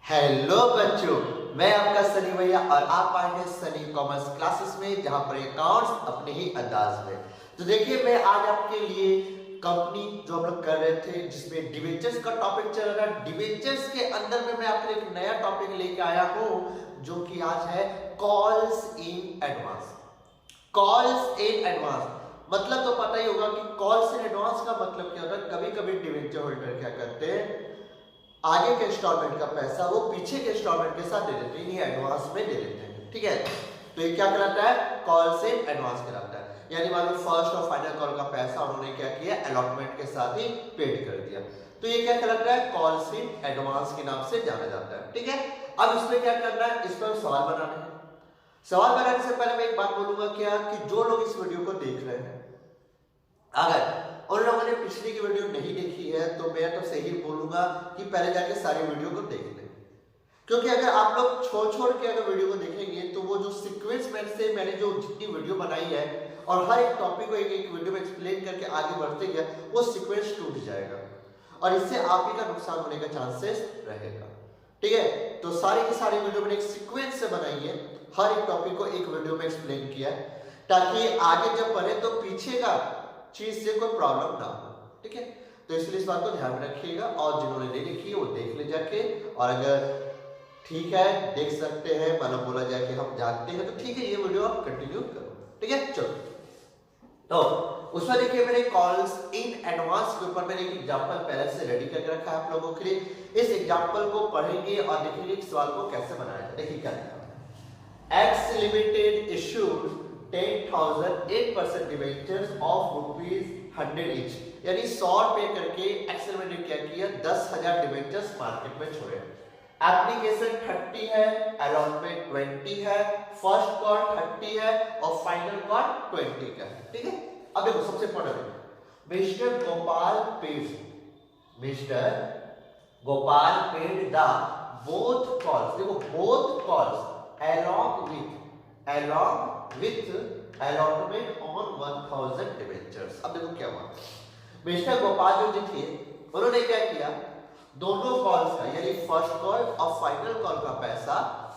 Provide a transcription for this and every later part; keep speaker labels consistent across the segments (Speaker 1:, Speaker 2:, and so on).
Speaker 1: Hello बच्चों, मैं आपका सनी भैया और आप आए हैं सनी कॉमर्स क्लासेस में, जहां पर अकाउंट्स अपने ही अंदाज में। तो देखिए, मैं आज आपके लिए कंपनी जो हम लोग कर रहे थे जिसमें डिवेंचर्स का टॉपिक चल रहा है, डिवेंचर्स के अंदर में मैं आपके लिए एक नया टॉपिक लेके आया हूं जो कि आज है calls in advance. Calls in advance मतलब तो पता ही होगा कि कॉल्स इन एडवांस का मतलब क्या होता है। कभी कभी डिवेंचर होल्डर क्या करते हैं, आगे के इंस्टॉलमेंट का पैसा वो पीछे के इंस्टॉलमेंट के साथ दे देते हैं, ये एडवांस में दे देते हैं। ठीक है, तो ये क्या कहलाता है? कॉल से एडवांस कहलाता है। यानी मान लो फर्स्ट और फाइनल कॉल का पैसा उन्होंने क्या किया, अलॉटमेंट के साथ ही पेड कर दिया, तो ये क्या कहलाता है? कॉल से एडवांस के नाम से जाना जाता है। ठीक है, अब इसमें क्या करना है, इस पर सवाल बनाने हैं। सवाल बनाने से पहले मैं एक बात बोलूंगा क्या कि जो लोग इस वीडियो को देख रहे हैं, अगर उन लोगों ने पिछली की वीडियो नहीं देखी है तो मैं तो सही बोलूंगा कि पहले जाके सारी वीडियो को देख लें, क्योंकि अगर आप लोग छोड़ के अगर वीडियो को देखेंगे तो वो जो सीक्वेंस में से मैंने जो जितनी वीडियो बनाई है और हर एक टॉपिक को एक एक वीडियो में एक्सप्लेन करके आगे बढ़ते गया, वो सीक्वेंस टूट जाएगा और इससे आप ही का नुकसान होने का चांसेस रहेगा। ठीक है, तो सारी की सारी वीडियो मैंने एक सीक्वेंस से बनाई है, हर एक टॉपिक को एक वीडियो में एक्सप्लेन किया है ताकि आगे जब बढ़े तो पीछे का चीज से कोई प्रॉब्लम ना हो। ठीक है, तो इसलिए इस बात को ध्यान में रखिएगा और जिन्होंने नहीं देखी है वो देख ले जाके, और अगर ठीक है देख सकते हैं, मतलब बोला जाए कि हम जानते हैं तो ठीक है, ये वीडियो आप कंटिन्यू करो। ठीक है, चलो तो उसमें देखिए मैंने कॉल्स इन एडवांस के ऊपर मैंने एक एग्जांपल पहले से रेडी करके रखा है आप लोगों के लिए। इस एग्जांपल को पढ़ेंगे और देखेंगे कि सवाल को कैसे बनाया जाए। देखिए क्या लिखा है, x limited issued 10,000 8% debentures of ₹100 each, यानी 100 रुपए करके एक्स लिमिटेड क्या किया, 10,000 डिबेंचर्स मार्केट में छोड़े। एप्लीकेशन 30 है, अलॉटमेंट 20 है, फर्स्ट कॉल 30 है और फाइनल कॉल 20 का है। ठीक है, अब देखो सबसे important, mister Gopal paid the both calls, देखो both calls along with allotment on 1000 debentures। अब देखो क्या हुआ, मिस्टर गोपाल जो थे उन्होंने क्या किया, दोनों कॉल्स का यानी फर्स्ट कॉल और फाइनल कॉल का पैसा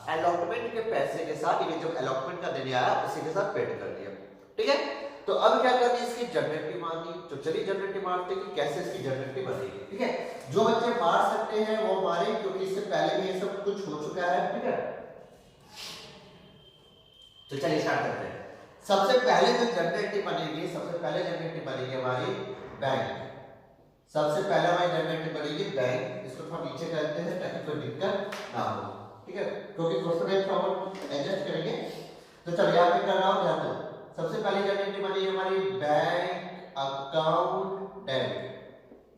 Speaker 1: अलॉटमेंट के पैसे के साथ, ये जो अलॉटमेंट का देने आया उसी के साथ पेड कर दिया। ठीक है, तो अब क्या करनी है, इसकी जनरेटिव मारनी। तो चलिए जनरेटिव मारते हैं कि कैसे इसकी जनरेटिव बनेगी। ठीक है, जो बच्चे मार सकते हैं वो मारे, क्योंकि इससे पहले भी ये सब कुछ हो चुका है। ठीक है, तो चलिए स्टार्ट करते हैं। सबसे पहले जो जनरेटिव बनेगी, सबसे पहले जनरेटिव बनेगी हमारी बैंक। सबसे पहले हमारी जनरेटिव बनेगी बैंक, इसको थोड़ा नीचे करते हैं ताकि कोई दिक्कत ना हो। ठीक है, क्योंकि क्वेश्चन में थोड़ा एडजस्ट करेंगे। तो चलिए यहाँ पे कर रहा हूँ, ध्यान दो। सबसे पहली जनरेटिव बनेगी हमारी bank account debit,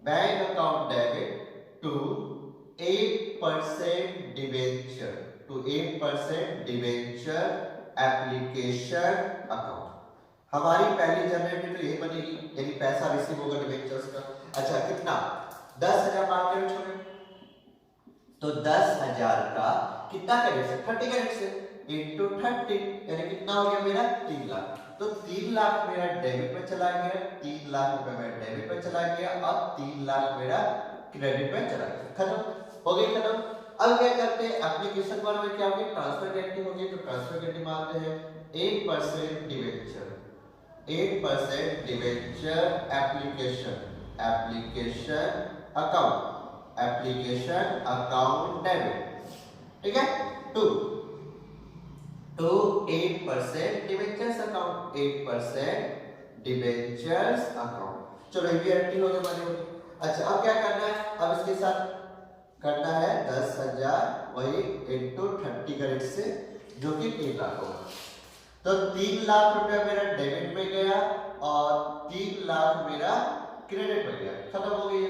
Speaker 1: bank account debit to 8% debenture, to 8% debenture application account. हमारी पहली जनरेटिव तो यही बनेगी, यानी पैसा रिसीव होगा डिबेंचर्स का। अच्छा कितना, 10,000 मार्केट छोड़े, तो 10,000 का कितना करेंगे, 30 करेंगे से इनटू 30, यानी कितना हो गया मेरा 3 लाख। तो 3 लाख मेरा डेबिट में चला गया, 3 लाख रुपए मेरा डेबिट में चला गया, अब 3 लाख मेरा क्रेडिट में चला गया। खत्म हो गई, खत्म। अब क्या करते हैं, एप्लीकेशन वन में क्या होगी, ट्रांसफर गारंटी होगी, तो ट्रांसफर गारंटी मानते हैं 8% debenture, 8% debenture application account debit. ठीक है, to 8% debentures account, 8% debentures account. चलो ये गारंटी हो गई बने होगी। अच्छा अब क्या करना है, अब इसके साथ करना है 10,000 वही इनटू 30 का रेट से, जो कि 3 लाख होगा। तो 3 लाख रुपया मेरा डेबिट में गया और 3 लाख मेरा क्रेडिट में गया, खत्म हो गई ये।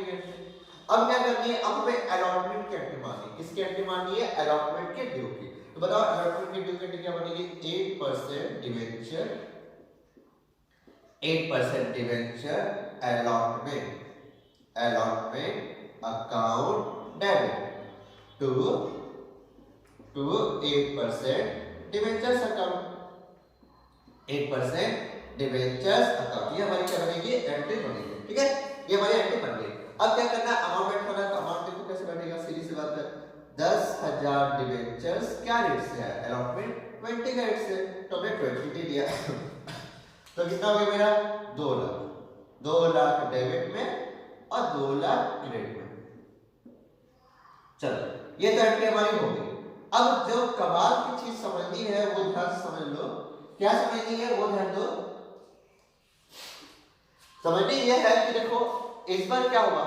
Speaker 1: अब क्या करनी है, अब हमें अलॉटमेंट की एंट्री मारनी है। किसकी एंट्री मारनी है, अलॉटमेंट के ड्यू की। तो बताओ अलॉटमेंट के ड्यू की एंट्री क्या बनेगी, 8% debenture, 8% debenture allotment account debit to 8% debentures account, 8% debentures account. ये हमारी क्या बनेगी, एंट्री बनेगी। ठीक है, ये हमारी एंट्री बन गई। अब क्या करना है, अमाउंट बैठ करना है, तो अमाउंट देखो कैसे बैठेगा, सीधी सी बात है, 10,000 डिवेंचर्स क्या रेट से है, अलॉटमेंट 20 का रेट से, तो हमने 20 दे दिया तो कितना हो गया मेरा 2 लाख, 2 लाख डेबिट में और 2 लाख क्रेडिट में। चलो ये तो एंट्री हमारी हो गई। अब जो कमाल की चीज समझनी है वो ध्यान से समझ लो, क्या समझनी है वो ध्यान दो। समझनी ये है कि देखो इस बार क्या हुआ,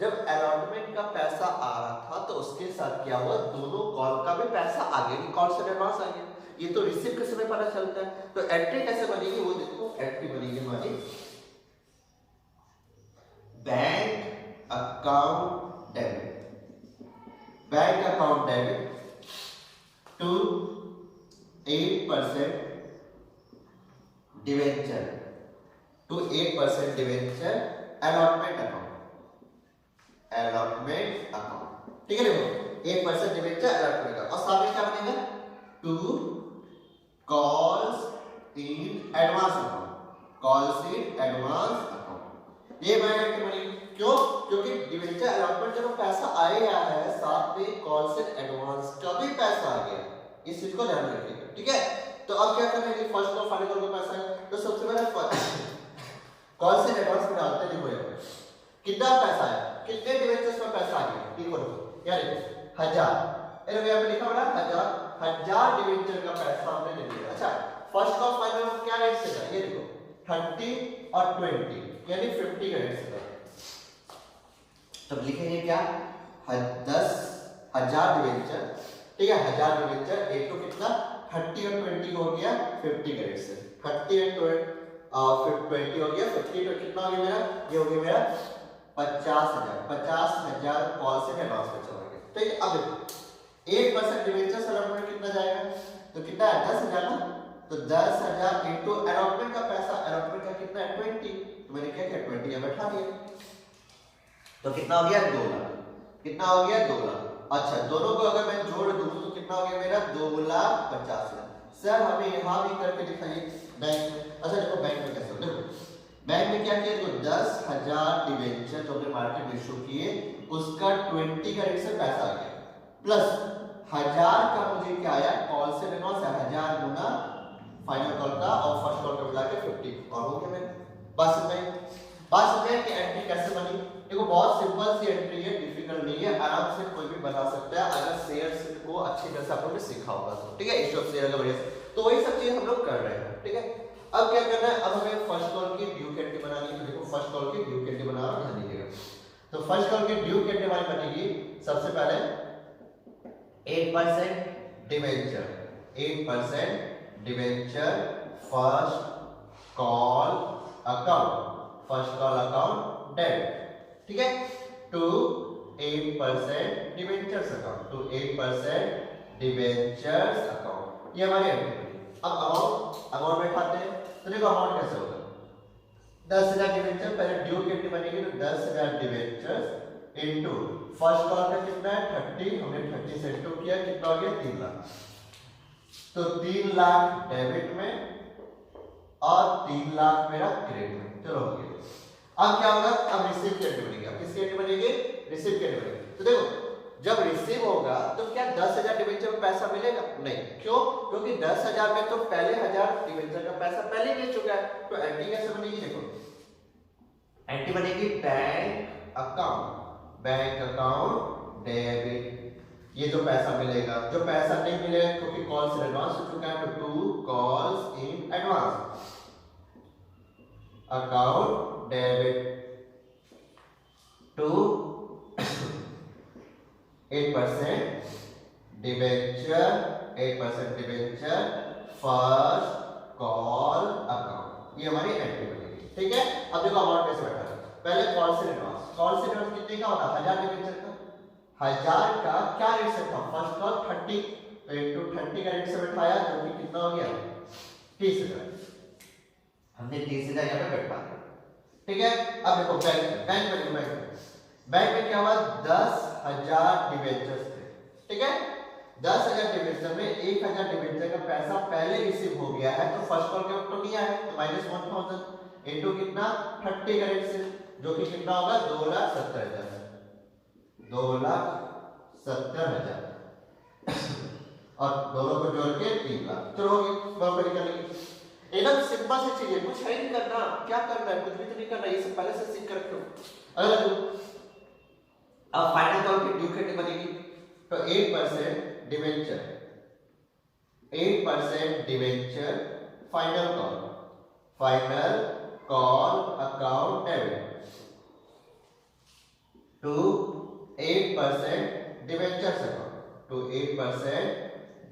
Speaker 1: जब अलॉटमेंट का पैसा आ रहा था तो उसके साथ क्या हुआ, दोनों कॉल का भी पैसा आ गया, कॉल से एडवांस आ गया। ये तो रिसीव के समय पता चलता है। तो एंट्री कैसे बनेगी वो देखो, एंट्री बनेगी हमारी bank account debit, bank account debit to 8% debenture, to 8% debenture allotment account, allotment account, ठीक है। देखो 8% डिवेंचर अलॉटमेंट अकाउंट, और सामने क्या बनेगा, to calls in advance account, calls in advance account. ये बैंक बनेगी, क्यों, क्योंकि डिवेंचर अलॉटमेंट जब पैसा आया है साथ में कॉल्स इन एडवांस का भी पैसा आ गया, इस चीज को ध्यान रखिएगा, ठीक है। तो अब क्या करना है, फर्स्ट और फाइनल का पैसा है तो सबसे पहले कॉल्स इन एडवांस में डालते हैं। देखो कितना पैसा है, कितने डिवेंचर्स में पैसा आ गया, देखो यार 1000, यहाँ पे लिखा हुआ है 1000 डिवेंचर का पैसा हमने ले लिया। अच्छा फर्स्ट और फाइनल में क्या रेट से था, ये देखो 30 और 20 यानी 50 का रेट से था। तब लिखेंगे क्या, 10,000 डिवेंचर, ठीक है, 1000 डिवेंचर, एक तो कितना 30 और 20 हो गया 50 का रेट से, 30 और 20 हो गया 50, तो कितना हो गया मेरा, ये हो गया मेरा 50,000 कॉल से एडवांस में चला गया, ठीक है। अब देखो 8% डिवेंचर अलॉटमेंट कितना जाएगा, तो कितना है 10,000 ना, तो 10,000 इनटू अलॉटमेंट का पैसा, अलॉटमेंट का कितना है 20, तो मैंने क्या किया 20 यहाँ बैठा दिया, तो कितना हो गया 2 लाख, कितना हो गया 2 लाख। अच्छा दोनों को अगर मैं जोड़ दूं तो कितना हो गया मेरा 2,50,000। सर हमें यहाँ भी करके दिखाइए बैंक में। अच्छा देखो बैंक में कैसे होगा, देखो बैंक में क्या किया, देखो 10,000 डिवेंचर जो हमने मार्केट में इशू किए उसका 20 का रेट से पैसा आ गया, प्लस 1000 का मुझे क्या आया, कॉल से एडवांस है 1000 गुना फाइनल कॉल का और फर्स्ट कॉल का मिला के 50 और हो गया मेरा। बस में कि एंट्री कैसे बनी, देखो बहुत सिंपल सी एंट्री है, डिफिकल्ट नहीं है, आराम से कोई भी बना सकता है अगर शेयर्स को अच्छी तरह से आप लोगों ने सीखा होगा तो, ठीक है, इशू ऑफ शेयर का बढ़िया से। तो वही सब चीज हम लोग कर रहे हैं, ठीक है। अब क्या करना है, अब हमें फर्स्ट कॉल की ड्यू कैंडी बनानी है, तो देखो फर्स्ट कॉल की ड्यू कैंडी बना रहा हूं, ध्यान दीजिएगा। तो फर्स्ट कॉल की ड्यू कैंडी हमारी बनेगी, सबसे पहले 8% debenture, 8% debenture first call account, first call account debit, ठीक है, to 8% debentures account, to 8% debentures account, ये हमारी एंट्री बनी। अब अमाउंट बैठाते हैं, तो देखो अमाउंट कैसे होगा, 10,000 डिवेंचर, पहले ड्यू कैंडी बनेगी तो 10,000 डिवेंचर्स इनटू फर्स्ट कॉल का कितना है 30, हमने 30 से इंटू किया, कितना हो गया 3 लाख, तो 3 लाख डेबिट में और 3 लाख मेरा क्रेडिट में, चलो हो गया। अब क्या होगा, अब रिसीव कैंडी बनेगी, अब किसकी कैंडी बनेगी, रिसीव कैंडी बनेगी। तो देखो जब रिसीव होगा तो क्या 10,000 डिवेंचर में पैसा मिलेगा, नहीं, क्यों, क्योंकि 10,000 में तो पहले 1000 डिवेंचर का पैसा पहले मिल चुका है। तो एंट्री कैसे बनेगी, देखो एंट्री बनेगी bank account, bank account debit, ये जो पैसा मिलेगा, जो पैसा नहीं मिलेगा क्योंकि कॉल से एडवांस हो चुका है, तो to calls in advance account debit to 8% debenture, 8% debenture first call account, ये हमारी एंट्री बनेगी, ठीक है। अब देखो अमाउंट कैसे बैठा है, पहले कॉल से एडवांस, कॉल से एडवांस कितने का होता है 1000 डिवेंचर का, 1000 का क्या रेट से था, फर्स्ट कॉल 30, तो इनटू 30 का रेट से बैठाया, जो कि कितना हो गया 30,000, हमने 30,000 यहाँ पे बैठा, ठीक है। अब देखो बैंक में क्या हुआ, 10,000 डिवेंचर्स थे, ठीक है, 10,000 डिवेंचर में 1,000 डिवेंचर का पैसा पहले रिसीव हो गया है, तो फर्स्ट कॉल के वक्त तो नहीं आया, तो -1,000 इनटू कितना 30 का रेट से, जो कि कितना होगा 2,70,000, 2,70,000 70,000 और दोनों को जोड़ के 3 लाख। चलो होगी वहां पर निकालेंगे। एकदम सिंपल सी चीज है, कुछ है नहीं करना, क्या करना है, कुछ भी तो नहीं करना, ये सब पहले से सीख कर रखो। अगर अब फाइनल कॉल की ड्यू कितनी बनेगी, तो 8% debenture, 8% debenture final call account debit to 8% debentures account, to 8%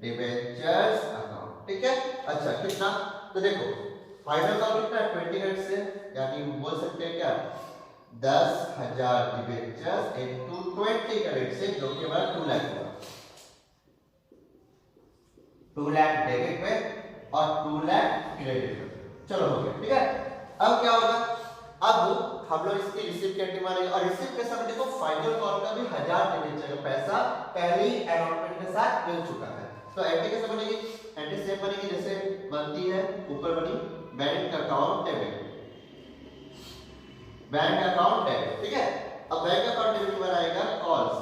Speaker 1: debentures account. ठीक है, अच्छा कितना, तो देखो फाइनल कॉल कितना है 20 से, यानी बोल सकते हैं क्या 10,000 डिवेंचर्स इनटू 20 कैरेट से, जो कि हमारा 2 लाख हुआ। 2 लाख डेबिट में और 2 लाख क्रेडिट में। चलो हो गया, ठीक है। अब क्या होगा, अब हम लोग इसकी रिसीव की एंट्री मारेंगे और रिसीव के समय देखो फाइनल कॉल का भी 1000 डिवेंचर का पैसा पहले ही अलॉटमेंट के साथ मिल चुका है। तो एंट्री कैसे बनेगी, एंट्री सेम बनेगी जैसे बनती है, ऊपर बनी bank account debit, bank account debit. ठीक है, अब बैंक अकाउंट डेबिट में आएगा calls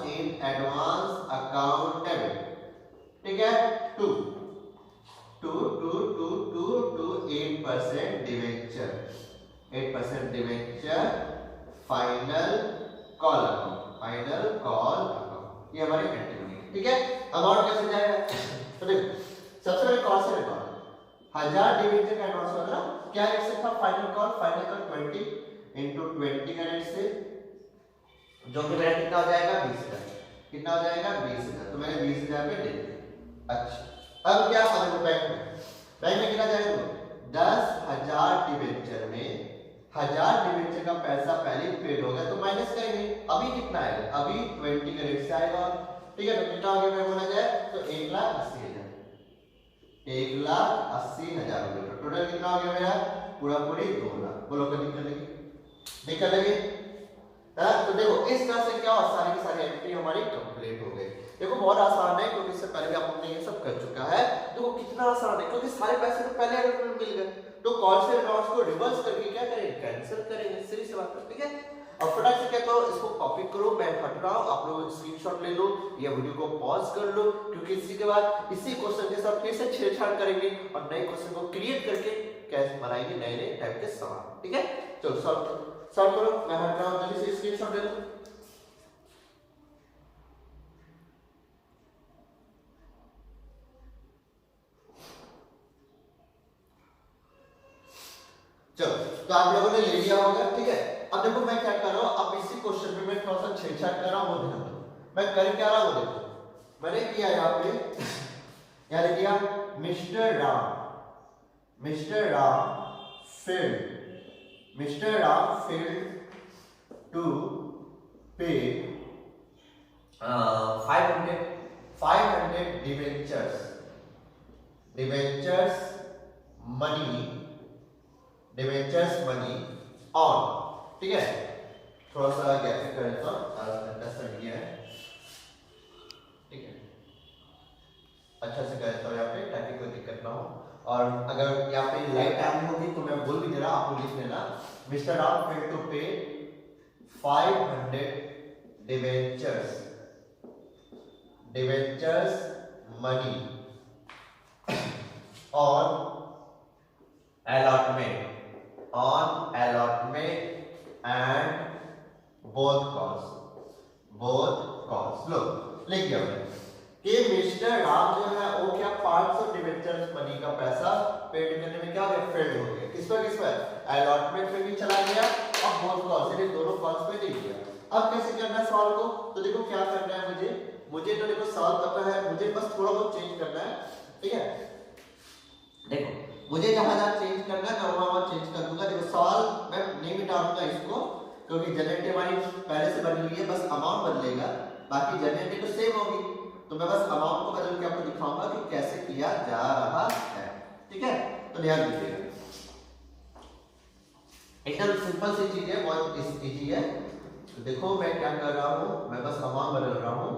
Speaker 1: in advance account debit. ठीक है, 8% debenture, 8% debenture final call account, ये हमारी एंट्री बनेगी। ठीक है, अमाउंट कैसे जाएगा, तो देखो सबसे पहले कॉल से रिकॉर्ड 1000 डिवेंचर का एडवांस होगा, क्या रेट से था फाइनल कॉल 20 इनटू 20 का रेट से, जो कि मेरा कितना हो जाएगा 20,000, कितना हो जाएगा 20,000, तो मैंने 20,000 पे दे दिया। अच्छा अब क्या करेंगे, बैंक में कितना जाएगा, 10,000 डिवेंचर में 1000 डिवेंचर का पैसा पहले पेड हो गया, तो माइनस करेंगे, अभी कितना आएगा, अभी 20 का रेट से आएगा। ठीक है, तो कितना हो गया मैं बोला जाए तो 1,80,000, 1,80,000 हो गया। टोटल कितना हो गया मेरा, पूरा पूरी 2 लाख। बोलो कभी निकल लगी। तो देखो इस तरह से क्या सारी की सारी एंट्री हमारी कंप्लीट हो गई। देखो बहुत आसान है, क्योंकि इससे पहले भी आप लोगों ने ये सब कर चुका है। देखो कितना आसान है, क्योंकि सारे पैसे तो पहले अलॉटमेंट मिल गए, तो कॉल से एडवांस को रिवर्स करके क्या करेंगे, कैंसिल करेंगे, सीधी सी बात है। ठीक है, अब फटाक से क्या करो, इसको कॉपी करो, मैं हट रहा हूं, आप लोग स्क्रीनशॉट ले लो या वीडियो को पॉज कर लो, क्योंकि इसी के बाद इसी क्वेश्चन के साथ फिर से छेड़छाड़ करेंगे और नए क्वेश्चन को क्रिएट करके कैसे बनाएंगे नए नए टाइप के सवाल। ठीक है, चलो सॉल्व करो, मैं हट रहा हूं, जल्दी से स्क्रीनशॉट ले लो। चलो तो आप लोगों ने ले लिया होगा। ठीक है, अब देखो मैं क्या कर रहा हूं, अब इसी क्वेश्चन पे मैं थोड़ा सा छेड़छाड़ कर रहा हूं, वो ध्यान दो मैं कर क्या रहा हूं। देखो मैंने किया यहाँ पे, क्या लिख दिया, mister Ram failed to pay 500 debentures money on। ठीक है, थोड़ा सा गैप कर देता हूं, 10 मिनट है। ठीक है, अच्छा से कर देता हूं यहाँ पे ताकि कोई दिक्कत ना हो, और अगर यहाँ पे लाइव टाइम होगी तो मैं बोल भी दे रहा, आप लोग लिख लेना, mister Ram failed to pay 500 debentures money on allotment and both calls। लो लिख दिया मैंने कि मिस्टर राम जो है वो क्या 500 डिवेंचर्स मनी का पैसा पेड करने में क्या हो गया, फेल हो गया। किस पर अलॉटमेंट पे भी चला गया और बोथ कॉल्स यानी दोनों कॉल्स पे दे दिया। अब कैसे करना है सवाल को, तो देखो क्या करना है, मुझे तो देखो सवाल पता है, मुझे बस थोड़ा बहुत चेंज करना है। ठीक है, देखो मुझे जहां चेंज करना है मैं वहां चेंज कर दूंगा। देखो सवाल मैं नहीं मिटाऊंगा इसको, क्योंकि जनरेटिव हमारी पहले से बनी हुई है, बस अमाउंट बदलेगा, बाकी जनरेटिव तो सेम होगी। तो मैं बस अमाउंट को बदल के आपको दिखाऊंगा कि कैसे किया जा रहा है। ठीक है, तो ध्यान दीजिएगा, एकदम सिंपल सी चीज है, बहुत इजी है। तो देखो मैं क्या कर रहा हूं, मैं बस अमाउंट बदल रहा हूं,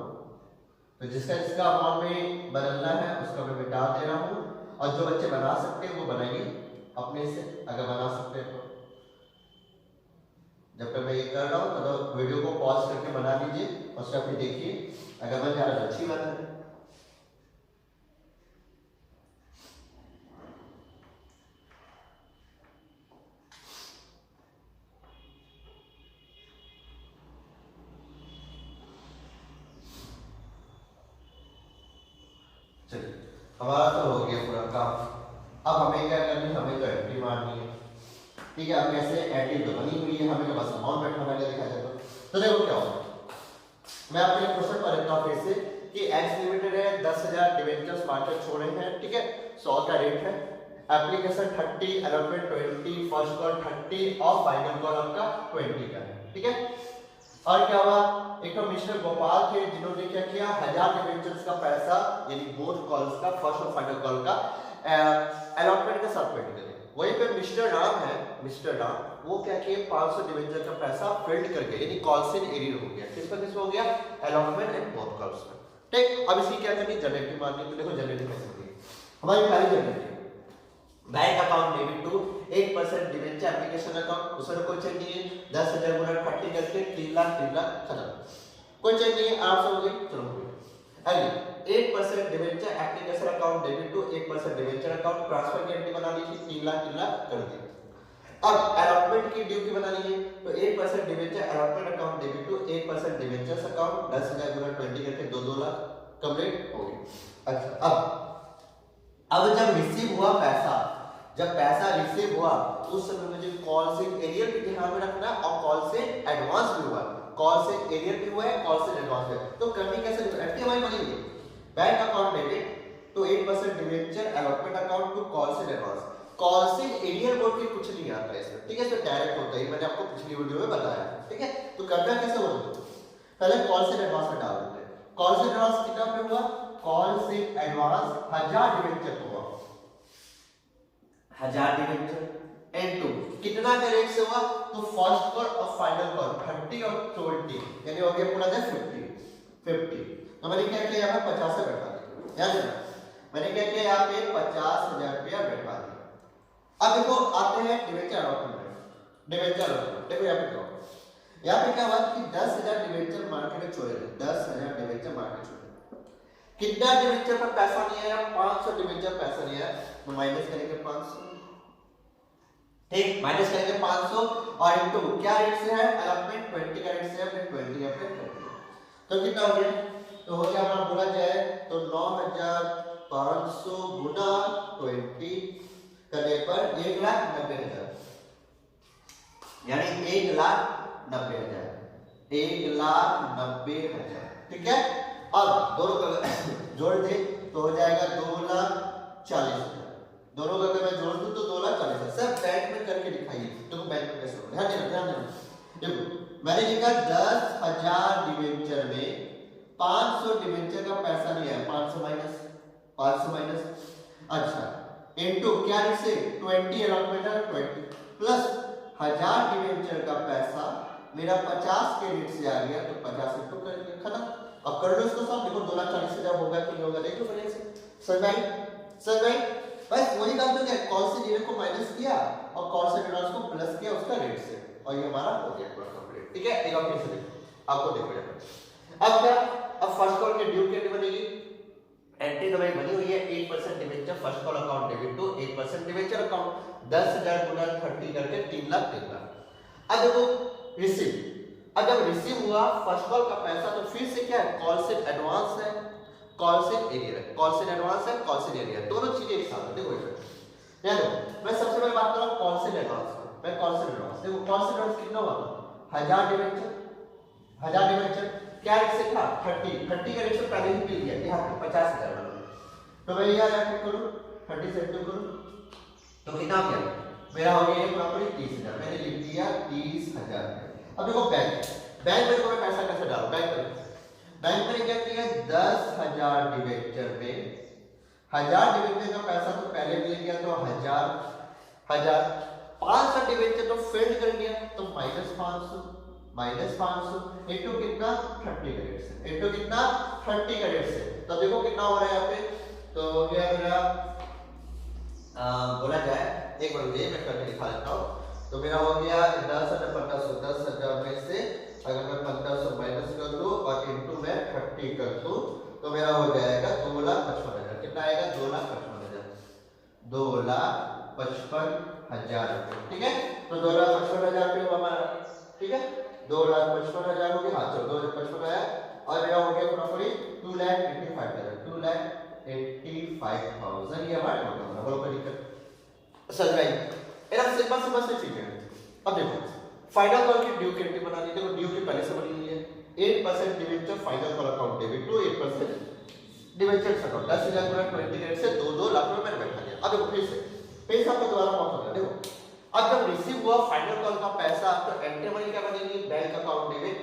Speaker 1: तो जिसका अमाउंट में बदलना है उसका मैं मिटा दे रहा हूं, और जो बच्चे बना सकते हैं वो बनाएंगे अपने से, अगर बना सकते हैं तो। जब तक मैं ये कर रहा हूँ तो वीडियो को पॉज करके बना लीजिए और उसका फिर देखिए, अगर बन जा रहा है तो अच्छी बात है। चलिए हमारा तो हो गया पूरा काम। अब हमें क्या करनी है, हमें तो एंट्री मारनी है। ठीक है, अब कैसे एंट्री तो बनी हुई है, हमें तो बस अमाउंट बैठा पहले देखा जाए तो देखो क्या होगा। मैं आपके क्वेश्चन पर रखता हूँ फिर से कि एक्स लिमिटेड है, 10,000 डिवेंचर्स मार्केट छोड़े हैं। ठीक है, 100 का रेट है, एप्लीकेशन 30, अलॉटमेंट 20, फर्स्ट कॉल 30 और फाइनल कॉल आपका 20 का है। ठीक है, और क्या हुआ, एक तो मिस्टर गोपाल थे जिन्होंने क्या किया, 1000 डिवेंचर्स का पैसा यानी बोथ कॉल्स का, फर्स्ट और फाइनल कॉल का अलॉटमेंट के साथ पेड करे। वहीं पे मिस्टर राम है, मिस्टर राम वो क्या किए, 500 डिवेंचर का पैसा फिल्ड करके यानी कॉल्स इन एरियर हो गया। किस पर किस हो गया, अलॉटमेंट एंड बोथ कॉल्स पर। ठीक, अब इसकी क्या करनी, जनरेटिव मारनी। तो देखो जनरेटिव कैसे होती है हमारी पहली generative, bank account debit to 8% debenture application account, उसमें कोई चेंज नहीं है। 10,000 गुना 30 करके 3 लाख खत्म, कोई चेंज नहीं है, आराम से हो गई। चलो अगली 8% debenture application account debit to 8% debenture account, transfer की एंट्री बना दी थी, 3 लाख कर दी। अब अलॉटमेंट की ड्यू की बनानी है तो 8% debenture allotment account debit to 8% debentures account, 10,000 गुना 20 करके 2 लाख कंप्लीट हो गई। अच्छा, अब जब रिसीव हुआ पैसा, जब पैसा रिसीव हुआ उस समय मुझे कॉल से एरियर भी ध्यान में रखना और कॉल से एडवांस भी हुआ, कॉल से एरियर भी हुआ है, कॉल से एडवांस है। तो करनी कैसे, एंट्री हमारी बनी हुई है, bank account debit to 8% debenture allotment account to call से एडवांस। कॉल से एरियर बोल के कुछ नहीं आता है इसमें। ठीक है, इसमें डायरेक्ट होता है, मैंने आपको पिछली वीडियो में बताया। ठीक है, तो करना कैसे होता है, पहले कॉल से एडवांस में डाल देते हैं। कॉल से एडवांस कितना पे हुआ, कॉल से एडवांस 1000 डिवेंचर हुआ, 1000 डिवेंचर इनटू कितना का रेट से हुआ, तो फर्स्ट कॉल और फाइनल कॉल 30 और 20 यानी हो गया पूरा 50। तो मैंने क्या किया, यहाँ पे 50 से बैठा दिया, याद है मैंने क्या किया, यहाँ पे 50,000 रुपया बैठा दिया। अब देखो आते हैं डिवेंचर अलॉटमेंट, डिवेंचर अलॉटमेंट देखो यहाँ पे क्या हुआ, यहाँ पे क्या हुआ कि 10,000 डिवेंचर मार्केट में छोड़े, 10,000 डिवेंचर मार्केट छोड़े, कितना डिवेंचर पर पैसा नहीं आया, 500 डिवेंचर पैसा नहीं आया, तो माइनस करेंगे 500। ठीक, माइनस करेंगे 500 और इनटू क्या रेट से है, अलॉटमेंट 20 का रेट से है, फिर 20 या फिर 30, तो कितना हो गया, तो हो गया हमारा बोला जाए तो 9,500 गुना 20 करने पर 1,90,000 यानी 1,90,000, 1,90,000। ठीक है, अब दोनों का जोड़ दे तो हो जाएगा 2,40,000, दोनों का अगर मैं जोड़ दूं तो 2,40,000। सब बैंक में करके दिखाइए, तो बैंक में कैसे होगा, ध्यान देना। देखो मैंने लिखा 10,000 डिवेंचर में 500 डिवेंचर का पैसा नहीं है, 500 माइनस अच्छा इनटू क्या रेट से 20 अलॉटमेंट 20 प्लस 1000 डिवेंचर का पैसा मेरा 50 के रेट से आ गया, तो 50 इनटू करके खत्म। अब कर लो इसको सब, देखो 2,40,000 होगा कि नहीं होगा, देख लो पहले से। सर भाई बस वही काम तो क्या, कॉल से डिवेंचर को माइनस किया और कॉल से डिवेंचर को प्लस किया उसका रेट से, और ये हमारा हो गया पूरा कंप्लीट। ठीक है, एक और फिर से देखो, आपको देखो अब क्या, अब फर्स्ट कॉल की ड्यू कितनी बनेगी, एंट्री तो भाई बनी हुई है 8% debenture first call account debit to 8% debenture account, 10,000 गुना 30 करके 3 लाख। अब देखो रिसीव, अब जब रिसीव हुआ फर्स्ट कॉल का पैसा तो फिर से क्या है, कॉल से एडवांस है, कॉल से एरियर है, कॉल से एडवांस है, कॉल से एरियर, दोनों चीजें एक साथ है। देखो मैं सबसे पहले बात कर रहा हूं कॉल से एडवांस, मैं कॉल से एडवांस, देखो कॉल से एडवांस कितना हुआ, 1000 डिवेंचर, 1000 डिवेंचर क्या रेट से था 30 का रेट से पहले ही मिल गया, यहाँ पे 50,000 बना, तो मैं यहाँ जाके करूँ 30 से इंटू करूँ तो कितना हो गया, मेरा हो गया प्रॉपर्टी 30,000, मैंने लिख दिया 30,000। अब देखो बैंक में मैं पैसा कैसे डालूं, बैंक में क्या किया 10,000 डिवेंचर में 1000 डिवेंचर का पैसा तो पहले मिल गया, तो 1000 500 डिवेंचर तो फेल्ड कर गया, तो -500 इनटू कितना 30 का रेट से, इनटू कितना 30 का रेट से, तो देखो कितना हो रहा है यहाँ पे, तो हो गया मेरा बोला जाए एक बार ये मैं करके दिखा देता हूँ, तो मेरा हो गया 10,1500 में से अगर मैं 1500 माइनस कर दूं और इनटू में 30 कर दूं तो मेरा हो जाएगा 2,55,000। कितना आएगा? 2,55,000। 2,55,000 रुपये। ठीक है, तो 2,55,000 रुपये हमारा, ठीक है, 2,55,000 हो गया। हाँ चलो 2,55,000 आया और मेरा हो गया प्रॉपर्टी 2,85,000। 2,85,000 ये हमारा टोटल होगा। बोलो कोई दिक्कत? समझ में आई? एकदम सिंपल से चीजें। अब देखो फाइनल कॉल की ड्यू कैंटी बनानी है। देखो ड्यू की पहले से बनी हुई है 8% debenture final call account debit to 8% debenture account 10,000 गुना 20 रेट से 2 लाख रुपए मैंने बैठा दिया। अब देखो फिर से पैसा आपको दोबारा मौका होगा। देखो अब जब रिसीव हुआ फाइनल कॉल का पैसा तो एंट्री मनी क्या बनेगी? बैंक अकाउंट डेबिट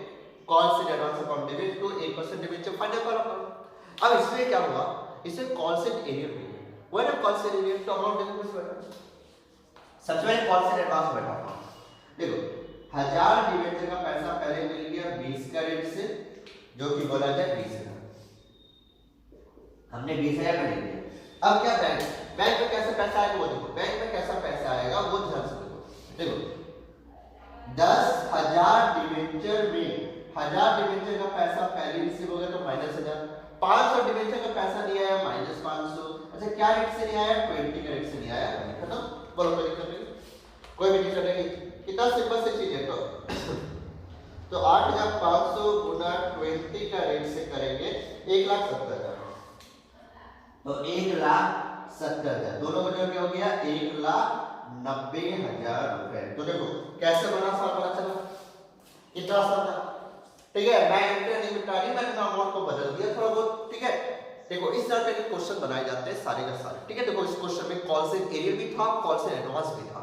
Speaker 1: कॉल से advance account debit to 8% debenture final call account. अब इसमें क्या हुआ? इसमें कॉल से एरियर हुई है वो ना, कॉल से एरियर तो अमाउंट देखो किस बैठा सच में कॉल से एडवांस बैठा हुआ। देखो 1000 डिवेंचर का पैसा पहले मिल गया 20 का रेट से, जो कि बोला जाए 20,000 हमने 20,000 में ले लिया। अब क्या बैंक में कैसे पैसा आएगा वो देखो। बैंक में कैसा पैसा आएगा वो ध्यान से देखो। देखो 10,000 डिवेंचर में 1000 डिवेंचर का पैसा पहले रिसीव हो गया तो -1,000। 500 डिवेंचर का पैसा नहीं आया -500। अच्छा क्या रेट से नहीं आया? 20 का रेट से नहीं आया। खत्म। बोलो कोई दिक्कत नहीं? कोई भी दिक्कत नहीं। कितना सिंपल से चीज है। तो 8,500 गुना 20 का रेट से करेंगे 1,70,000। तो 1,70,000 दोनों का जो क्या हो गया 1,90,000 रुपए। तो देखो कैसे बना सवाल पता चला? कितना आसान था। ठीक है, मैं एंट्री नहीं मिटा रही, मैंने अमाउंट को बदल दिया थोड़ा बहुत। ठीक है, देखो इस तरह के क्वेश्चन बनाए जाते हैं सारे का सारे। ठीक है, देखो इस क्वेश्चन में कॉल से एरियर भी था, कॉल से एडवांस भी था।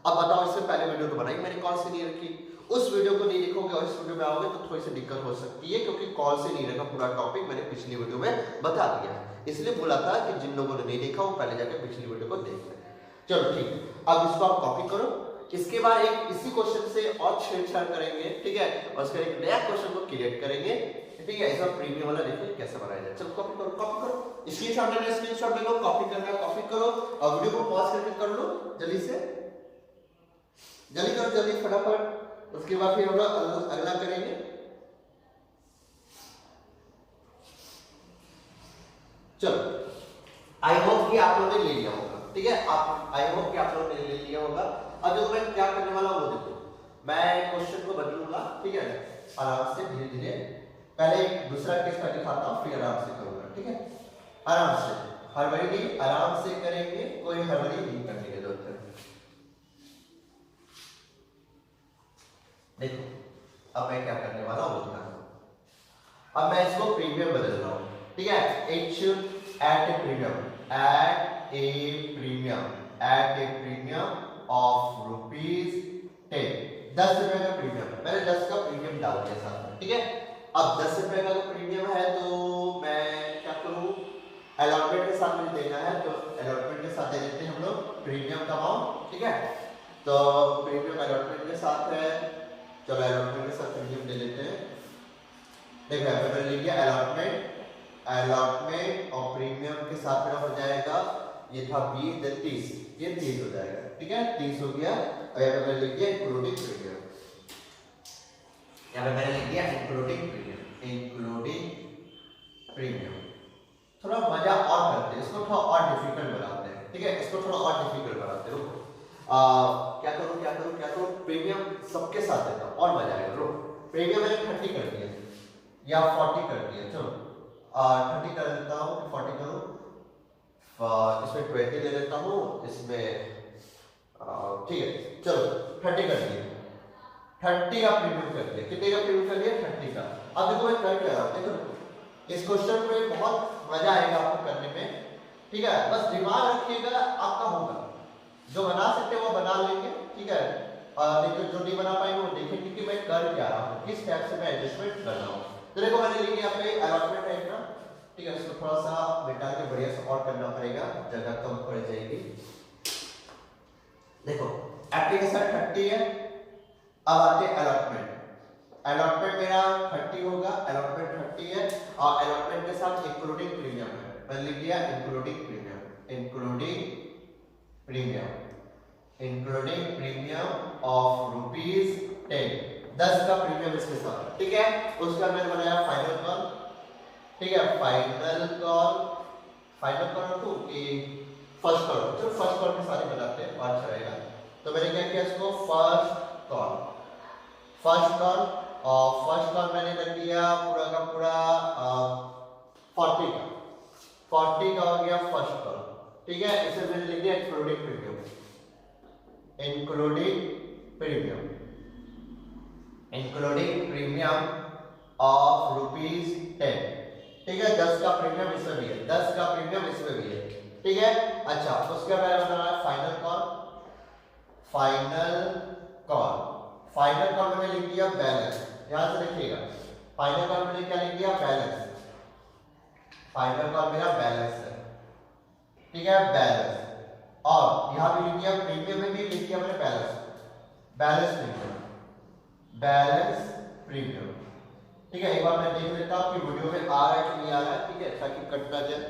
Speaker 1: अब बताओ इससे पहले वीडियो तो बनाई मैंने कॉल से नहीं रखी, उस वीडियो को नहीं देखोगे और इस वीडियो में आओगे तो थोड़ी सी दिक्कत हो सकती है, क्योंकि कॉल से नहीं रखा पूरा टॉपिक मैंने पिछली वीडियो में बता दिया। इसलिए बोला था कि जिन लोगों ने नहीं देखा वो पहले जाकर पिछली वीडियो को देख लें। चलो ठीक है, अब इसको आप कॉपी करो। इसके बाद एक इसी क्वेश्चन से और छेड़छाड़ करेंगे। ठीक है, और उसका एक नया क्वेश्चन को क्रिएट करेंगे। ठीक है, ऐसा प्रीमियम वाला देखिए कैसे बनाया जाए। चलो कॉपी करो, कॉपी करो, स्क्रीनशॉट लेना है स्क्रीनशॉट ले लो, कॉपी करना है कॉपी करो और वीडियो को पॉज करके कर लो जल्दी से, जल्दी करो जल्दी फटाफट। उसके बाद फिर हम लोग अगला करेंगे। चलो आई होप कि आप लोगों ने ले लिया होगा। ठीक है, आप आई होप कि आप लोगों ने ले लिया होगा। अब जो मैं क्या करने वाला हूं वो देखो, मैं क्वेश्चन को बदलूंगा। ठीक है, आराम से धीरे धीरे पहले एक दूसरा केस का दिखाता हूं फिर आराम से करूंगा। ठीक है, आराम से, हड़बड़ी नहीं, आराम से करेंगे, कोई हड़बड़ी नहीं करने की जरूरत है। देखो अब मैं क्या करने वाला हूं बताना। अब मैं इसको प्रीमियम बदल रहा हूं। ठीक है, एट ए प्रीमियम ऑफ ₹10। 10 रुपए का प्रीमियम, मैंने 10 का प्रीमियम डाल दिया साथ में। ठीक है, अब 10 रुपए का जो प्रीमियम है तो मैं क्या करूं, अलॉटमेंट के साथ मुझे देना है तो अलॉटमेंट के साथ दे देते हैं हम लोग प्रीमियम का अमाउंट। ठीक है, तो प्रीमियम अलॉटमेंट के साथ है, चलो अलॉटमेंट के साथ प्रीमियम दे लेते हैं। देखो मैंने लिख दिया अलॉटमेंट और प्रीमियम के साथ मेरा हो जाएगा, ये था 20 ये 30 हो जाएगा। ठीक है, 30 हो गया और यहाँ पे मैंने लिख दिया इंक्लूडिंग प्रीमियम। यहाँ पे मैंने लिख दिया इंक्लूडिंग प्रीमियम। थोड़ा मजा और करते हैं, इसको थोड़ा और डिफिकल्ट बनाते हैं। ठीक है, इसको थोड़ा और डिफिकल्ट बनाते हैं। रुको क्या करूं प्रीमियम सबके साथ देता हूं और मजा आएगा। रुको प्रीमियम मैंने 30 कर दिया या 40 कर दिया। चलो 30 कर देता हूं, 40 करूं, इसमें 20 ले लेता हूं, इसमें ठीक है चलो 30 कर दिया। 30 का प्रीमियम कर दिया। कितने का प्रीमियम कर दिया? 30 का। अब देखो मैं कर क्या रहा हूं, देखो इस क्वेश्चन में बहुत मजा आएगा आपको करने में। ठीक है, बस दिमाग रखिएगा, आपका होगा, जो बना सकते हैं वो बना लेंगे। ठीक है, लेकिन जो नहीं बना पाएंगे वो देखेंगे कि मैं कर क्या रहा हूँ, किस टाइप से मैं एडजस्टमेंट कर रहा हूँ। तो देखो मैंने लिख दिया पे अलॉटमेंट टाइप का। ठीक है, इसको थोड़ा सा मिटा के बढ़िया से और करना पड़ेगा, जगह कम पड़ जाएगी। देखो एप्लीकेशन 30 है, अब आते हैं अलॉटमेंट। अलॉटमेंट मेरा 30 होगा, अलॉटमेंट 30 है और अलॉटमेंट के साथ इंक्लूडिंग प्रीमियम है। मैंने लिख दिया including premium. Including premium of ₹10, 10 का प्रीमियम इसके साथ, ठीक है। उसका मैंने बनाया फाइनल कॉल, ठीक है। फाइनल कॉल रखूं कि फर्स्ट कॉल? चलो फर्स्ट कॉल के सारे बनाते हैं, और चलेगा। तो मैंने क्या किया इसको फर्स्ट कॉल और फर्स्ट कॉल मैंने कर दिया पूरा का पूरा 40 का हो गया फर्स्ट कॉल, ठीक है। इसे मैंने लिख दिया इंक्लूडिंग प्रीमियम ऑफ ₹10, ठीक है। 10 का प्रीमियम इसमें भी है, 10 का प्रीमियम इसमें भी है, ठीक है। अच्छा, उसके बाद बनाना है फाइनल कॉल मैंने लिख दिया बैलेंस। यहां से देखिएगा, फाइनल कॉल मैंने क्या लिख दिया? बैलेंस। फाइनल कॉल मेरा बैलेंस है, ठीक है, बैलेंस। और यहां भी लिख दिया प्रीमियम में भी लिख दिया मैंने बैलेंस प्रीमियम, ठीक है। एक बार मैं देख लेता हूं कि वीडियो में आ रहा है कि नहीं आ रहा है, ठीक है, ताकि कट ना जाए,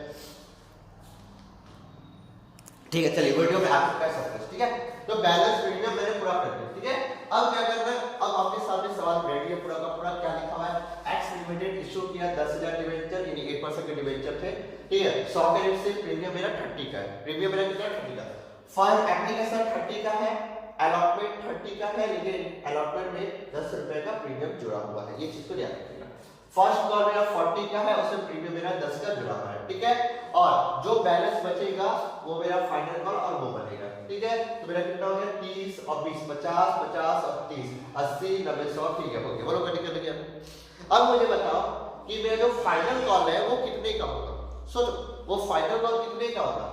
Speaker 1: ठीक है। चलिए वीडियो में आप कर सकते हैं, ठीक है। तो बैलेंस प्रीमियम मैंने पूरा कर दिया, ठीक है। अब क्या करना है? अब आपके सामने सवाल रेडी है पूरा का पूरा। क्या लिखा हुआ है? एक्स लिमिटेड इशू किया 10,000 डिबेंचर, यानी 8% के डिबेंचर थे, ठीक है। 100 के रेट से प्रीमियम मेरा 30 का है, प्रीमियम मेरा कितना? 30 का। फर्स्ट एप्लीकेशन 30 का है, अलॉटमेंट 30 का है, लेकिन अलॉटमेंट में 10 रुपए का प्रीमियम जुड़ा हुआ है, ये चीज को याद रखिएगा। फर्स्ट कॉल मेरा 40 का है, उसमें प्रीमियम मेरा 10 का जुड़ा हुआ है, ठीक है। और जो बैलेंस बचेगा वो मेरा फाइनल कॉल और वो बनेगा, ठीक है। तो मेरा कितना हो गया? 30 और 20, 50 50 और 30, 80 90 100, ठीक है, हो गया। बोलो कट कर गया। अब मुझे बताओ कि मेरा जो फाइनल कॉल है वो कितने का होगा? सोचो, वो फाइनल कॉल कितने का होगा?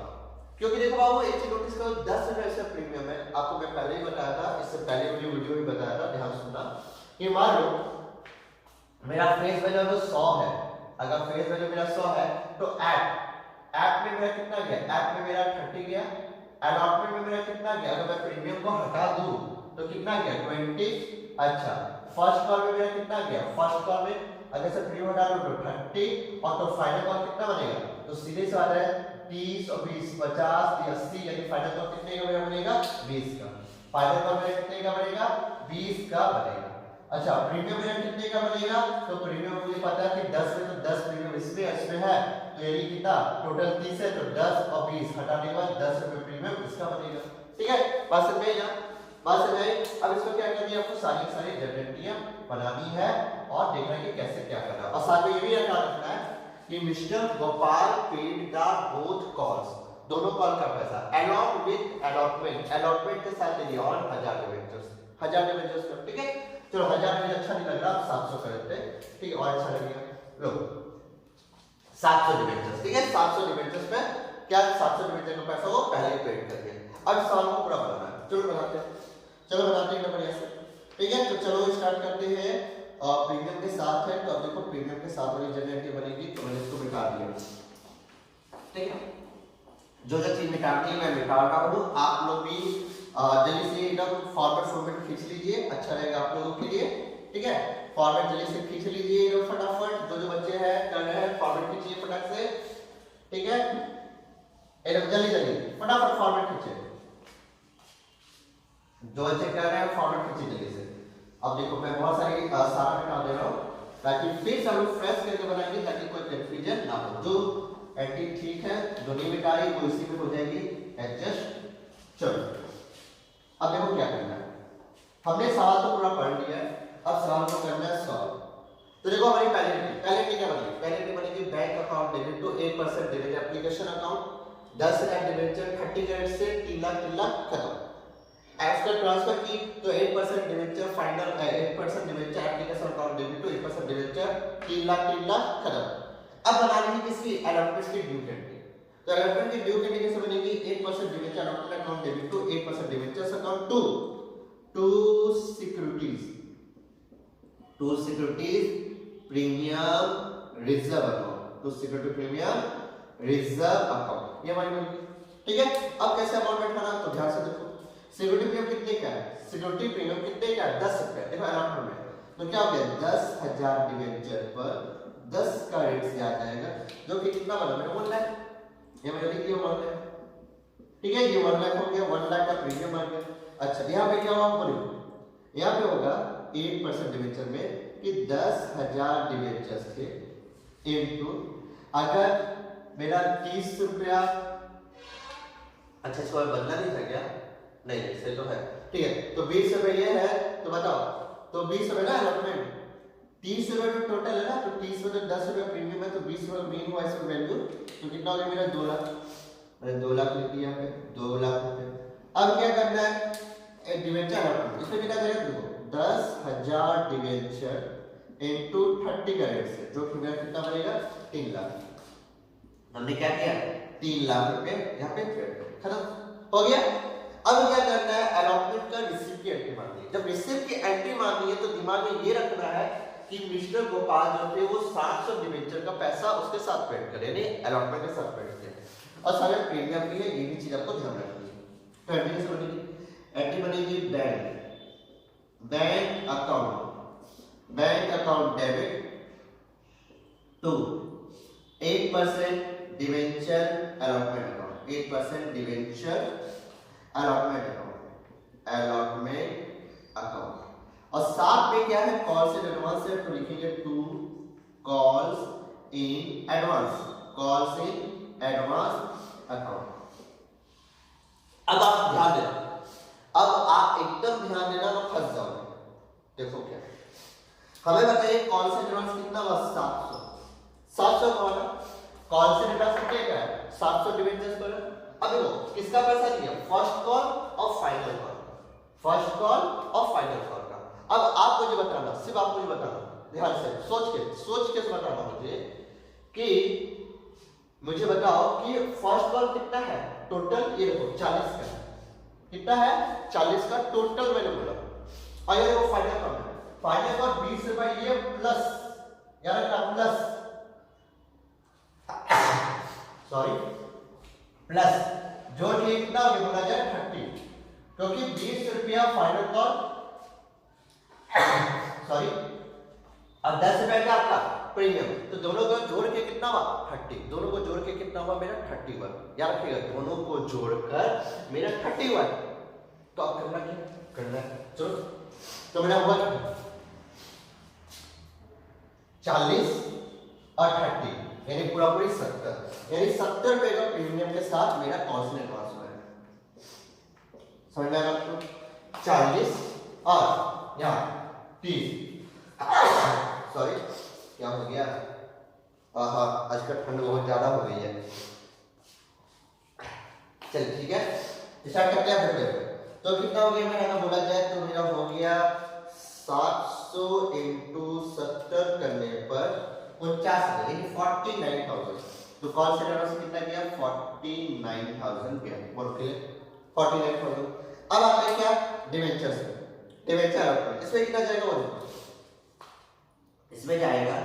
Speaker 1: क्योंकि देखो बाबू, एक चीज नोटिस करो, 10 रुपए से प्रीमियम है। आपको मैं पहले ही बताया था, इससे पहले वीडियो में बताया था, ध्यान सुनना। कि मान लो मेरा फेस वैल्यू अगर 100 है, अगर फेस वैल्यू मेरा 100 है, तो ऐप में मेरा कितना गया? ऐप में मेरा 30 गया। अलॉटमेंट में मेरा कितना गया? अगर मैं प्रीमियम को हटा दूं तो कितना गया? 20। अच्छा, फर्स्ट कॉल में मेरा कितना गया? फर्स्ट कॉल में अगर से प्रीमियम हटा दूं तो 30, और तो फाइनल कॉल कितना बनेगा? तो सीधे से आ रहा है 30 और 20 50 80, यानी फाइनल कॉल कितने का बनेगा? 20 का। फाइनल कॉल मेरा कितने का बनेगा? 20 का बनेगा। अच्छा, प्रीमियम मेरा कितने का बनेगा? तो प्रीमियम मुझे पता है कि 10 में, तो 10 प्रीमियम इसमें है, तो यानी कितना? टोटल 30 है, तो 10 और 20 हटाने के बाद 10 रुपए प्रीमियम इसका बनेगा, ठीक है। बात समझ में ना? बात समझ में? अब इसको क्या करनी है? आपको सारी जनरेटरियां बनानी है और देखना है कि कैसे क्या करना है। और साथ में ये भी याद रखना है कि mister Gopal paid the both calls, दोनों कॉल का पैसा अलॉन्ग विद अलॉटमेंट के साथ ले लिया, और 1000 डिबेंचर्स का, ठीक है। चलो 1000 मुझे अच्छा नहीं लग रहा, 700 कर देते हैं, ठीक है, और अच्छा लगेगा। लो 700 डिबेंचर्स, ठीक है। 700 डिबेंचर्स पे क्या 700 डिबेंचर का पैसा वो पहले ही पेड कर दिया। अब सवाल को पूरा बनाना है, चलो बनाते हैं एकदम बढ़िया से, ठीक है। तो चलो स्टार्ट करते हैं। प्रीमियम के साथ है, तो अब देखो प्रीमियम के साथ वाली जनरेटिव बनेगी, तो मैंने इसको मिटा दिया, ठीक है। जो चीज मिटानी है मैं मिटा रहा हूं। आप लोग भी जल्दी से एकदम फॉर्मेट खींच लीजिए, अच्छा रहेगा आप लोगों के लिए, ठीक है। फॉर्मेट जल्दी से खींच लीजिए एकदम फटाफट। जो बच्चे हैं कर रहे हैं फॉर्मेट खींचिए फटाक से, ठीक है। एकदम जल्दी फटाफट फॉर्मेट खींचिए। जो बच्चे कर रहे हैं फॉर्मेट खींचिए जल्दी से। अब देखो मैं बहुत सारी सारा मिटा दे रहा हूं, ताकि फिर सब लोग फ्रेश करके बनाएंगे, ताकि कोई कंफ्यूजन ना हो। जो एंटी ठीक है, जो नहीं मिटा रही वो इसी में हो जाएगी एडजस्ट। चलो अब देखो क्या करना है। हमने सवाल तो पूरा पढ़ लिया है, अब सवाल को करना है सॉल्व। तो देखो हमारी पहले क्या बनेगी? Bank account debit to 8% debit application account 10,000 debenture 30 कैरेट से 3 लाख खत्म। आफ्टर ट्रांसफर की तो 8% debenture final 8% debenture application account debit to 8% debenture 3 lakh खत्म। अब बनानी है किसकी? अलॉटमेंट की ड्यू कैंडी। तो अलॉटमेंट की ड्यू कैंडी कैसे बनेगी? 8% debenture allotment account debit to 8% debentures account to securities premium reserve account, to security premium reserve account, ये हमारी बनेगी, ठीक है। अब कैसे अमाउंट बैठाना? तो ध्यान से देखो, सिक्योरिटी प्रीमियम कितने का है? सिक्योरिटी प्रीमियम कितने का है? 10 रुपए। देखो अलॉटमेंट में तो क्या हो गया? 10,000 डिबेंचर पर 10 का रेट से आ जाएगा, जो कि कितना बना? मैंने बोलना है, ये मैंने लिख दिया मान लें ठीक है, ये 1 लाख हो गया, 1 लाख का प्रीमियम आ गया। अच्छा यहाँ पे क्या हुआ बोलो, यहाँ पे होगा 8% डिवेंचर में कि 10,000 डिवेंचर्स थे इनटू, अगर मेरा 30 रुपया, अच्छा इसको बदला नहीं था क्या, नहीं ऐसे तो है, ठीक है, तो 20 रुपए ये है, तो बताओ, तो 20 रुपए ना अलॉटमेंट, 30 रुपए तो टोटल है ना, तो 30 में तो 10 रुपए प्रीमियम है, तो 20 रुपए मेन हुआ इसका वैल्यू, तो कितना हो गया मेरा 2 लाख, मैंने 2 लाख लिख दिया पे 2 लाख रुपए। अब क्या करना है, डिवेंचर अलॉटमेंट, इसमें कितना करेगा देखो, 10,000 डिवेंचर इनटू 30 कैरेट से, जो कि मेरा कितना बनेगा 3 लाख। हमने क्या किया, 3 लाख रुपए यहाँ पे खत्म हो गया। अब क्या करना है, अलॉटमेंट का रिसीप्ट की एंट्री मारनी है। जब रिसीप्ट की एंट्री मारनी है तो दिमाग में ये रखना है कि मिस्टर गोपाल जो थे वो 700 डिवेंचर का पैसा उसके साथ पेड करे, यानी अलॉटमेंट के साथ पेड करे, और सारे प्रीमियम भी है, ये भी चीज आपको ध्यान रखनी है। तो एंट्री कैसे बनेगी, एंट्री बनेगी bank account debit to 8% debenture allotment account, 8% debenture allotment account, और साथ में क्या है, कॉल्स इन एडवांस है, तो लिखेंगे to calls in advance account. अब आप ध्यान देना, अब आप एकदम ध्यान देना, तो फंस जाओगे। देखो क्या हमें बताइए, कॉल्स इन एडवांस कितना हुआ, 700 कौन है, कॉल से एडवांस क्या है 700 डिवेंचर्स पर। अब देखो किसका पैसा दिया, फर्स्ट कॉल और फाइनल कॉल, फर्स्ट कॉल और फाइनल कॉल का। अब आप मुझे बताना, सिर्फ आप मुझे बताना, ध्यान से सोच के बताना मुझे कि मुझे बताओ कि फर्स्ट कॉल कितना है टोटल, ये देखो 40 का कितना है, 40 का टोटल मैंने बोला, और ये देखो फाइनल कॉल, फाइनल कॉल 20 रुपए ये प्लस, यार का प्लस, सॉरी प्लस, जो कि कितना हो गया बोला जाए 30, क्योंकि 20 रुपया फाइनल कॉल, सॉरी, और 10 रुपया का आपका प्रीमियम, तो दोनों को जोड़ के कितना हुआ 30, दोनों को जोड़ के कितना हुआ मेरा 30 हुआ, याद रखिएगा दोनों को जोड़कर मेरा 30 हुआ। तो अब करना क्या, करना चलो, तो मेरा हुआ 40 और 30, यानी पूरा पूरी 70, यानी 70 रुपए का प्रीमियम के साथ मेरा कॉस्ट में एडवांस हुआ है, समझ में आया आपको, 40 और यहाँ 30, सॉरी क्या हो गया, आज का ठंड बहुत ज्यादा हो गई है, चलिए ठीक है स्टार्ट करते हैं फिर। तो कितना हो गया मेरा, बोला जाए तो मेरा हो गया 700 इंटू 70 करने पर 49,000, यानी 49,000। तो कॉल सेंटर से कितना गया 49,000 गया, बोल के 49,000। अब आपने क्या डिवेंचर से, डिवेंचर इसमें कितना जाएगा बोलो, इसमें जाएगा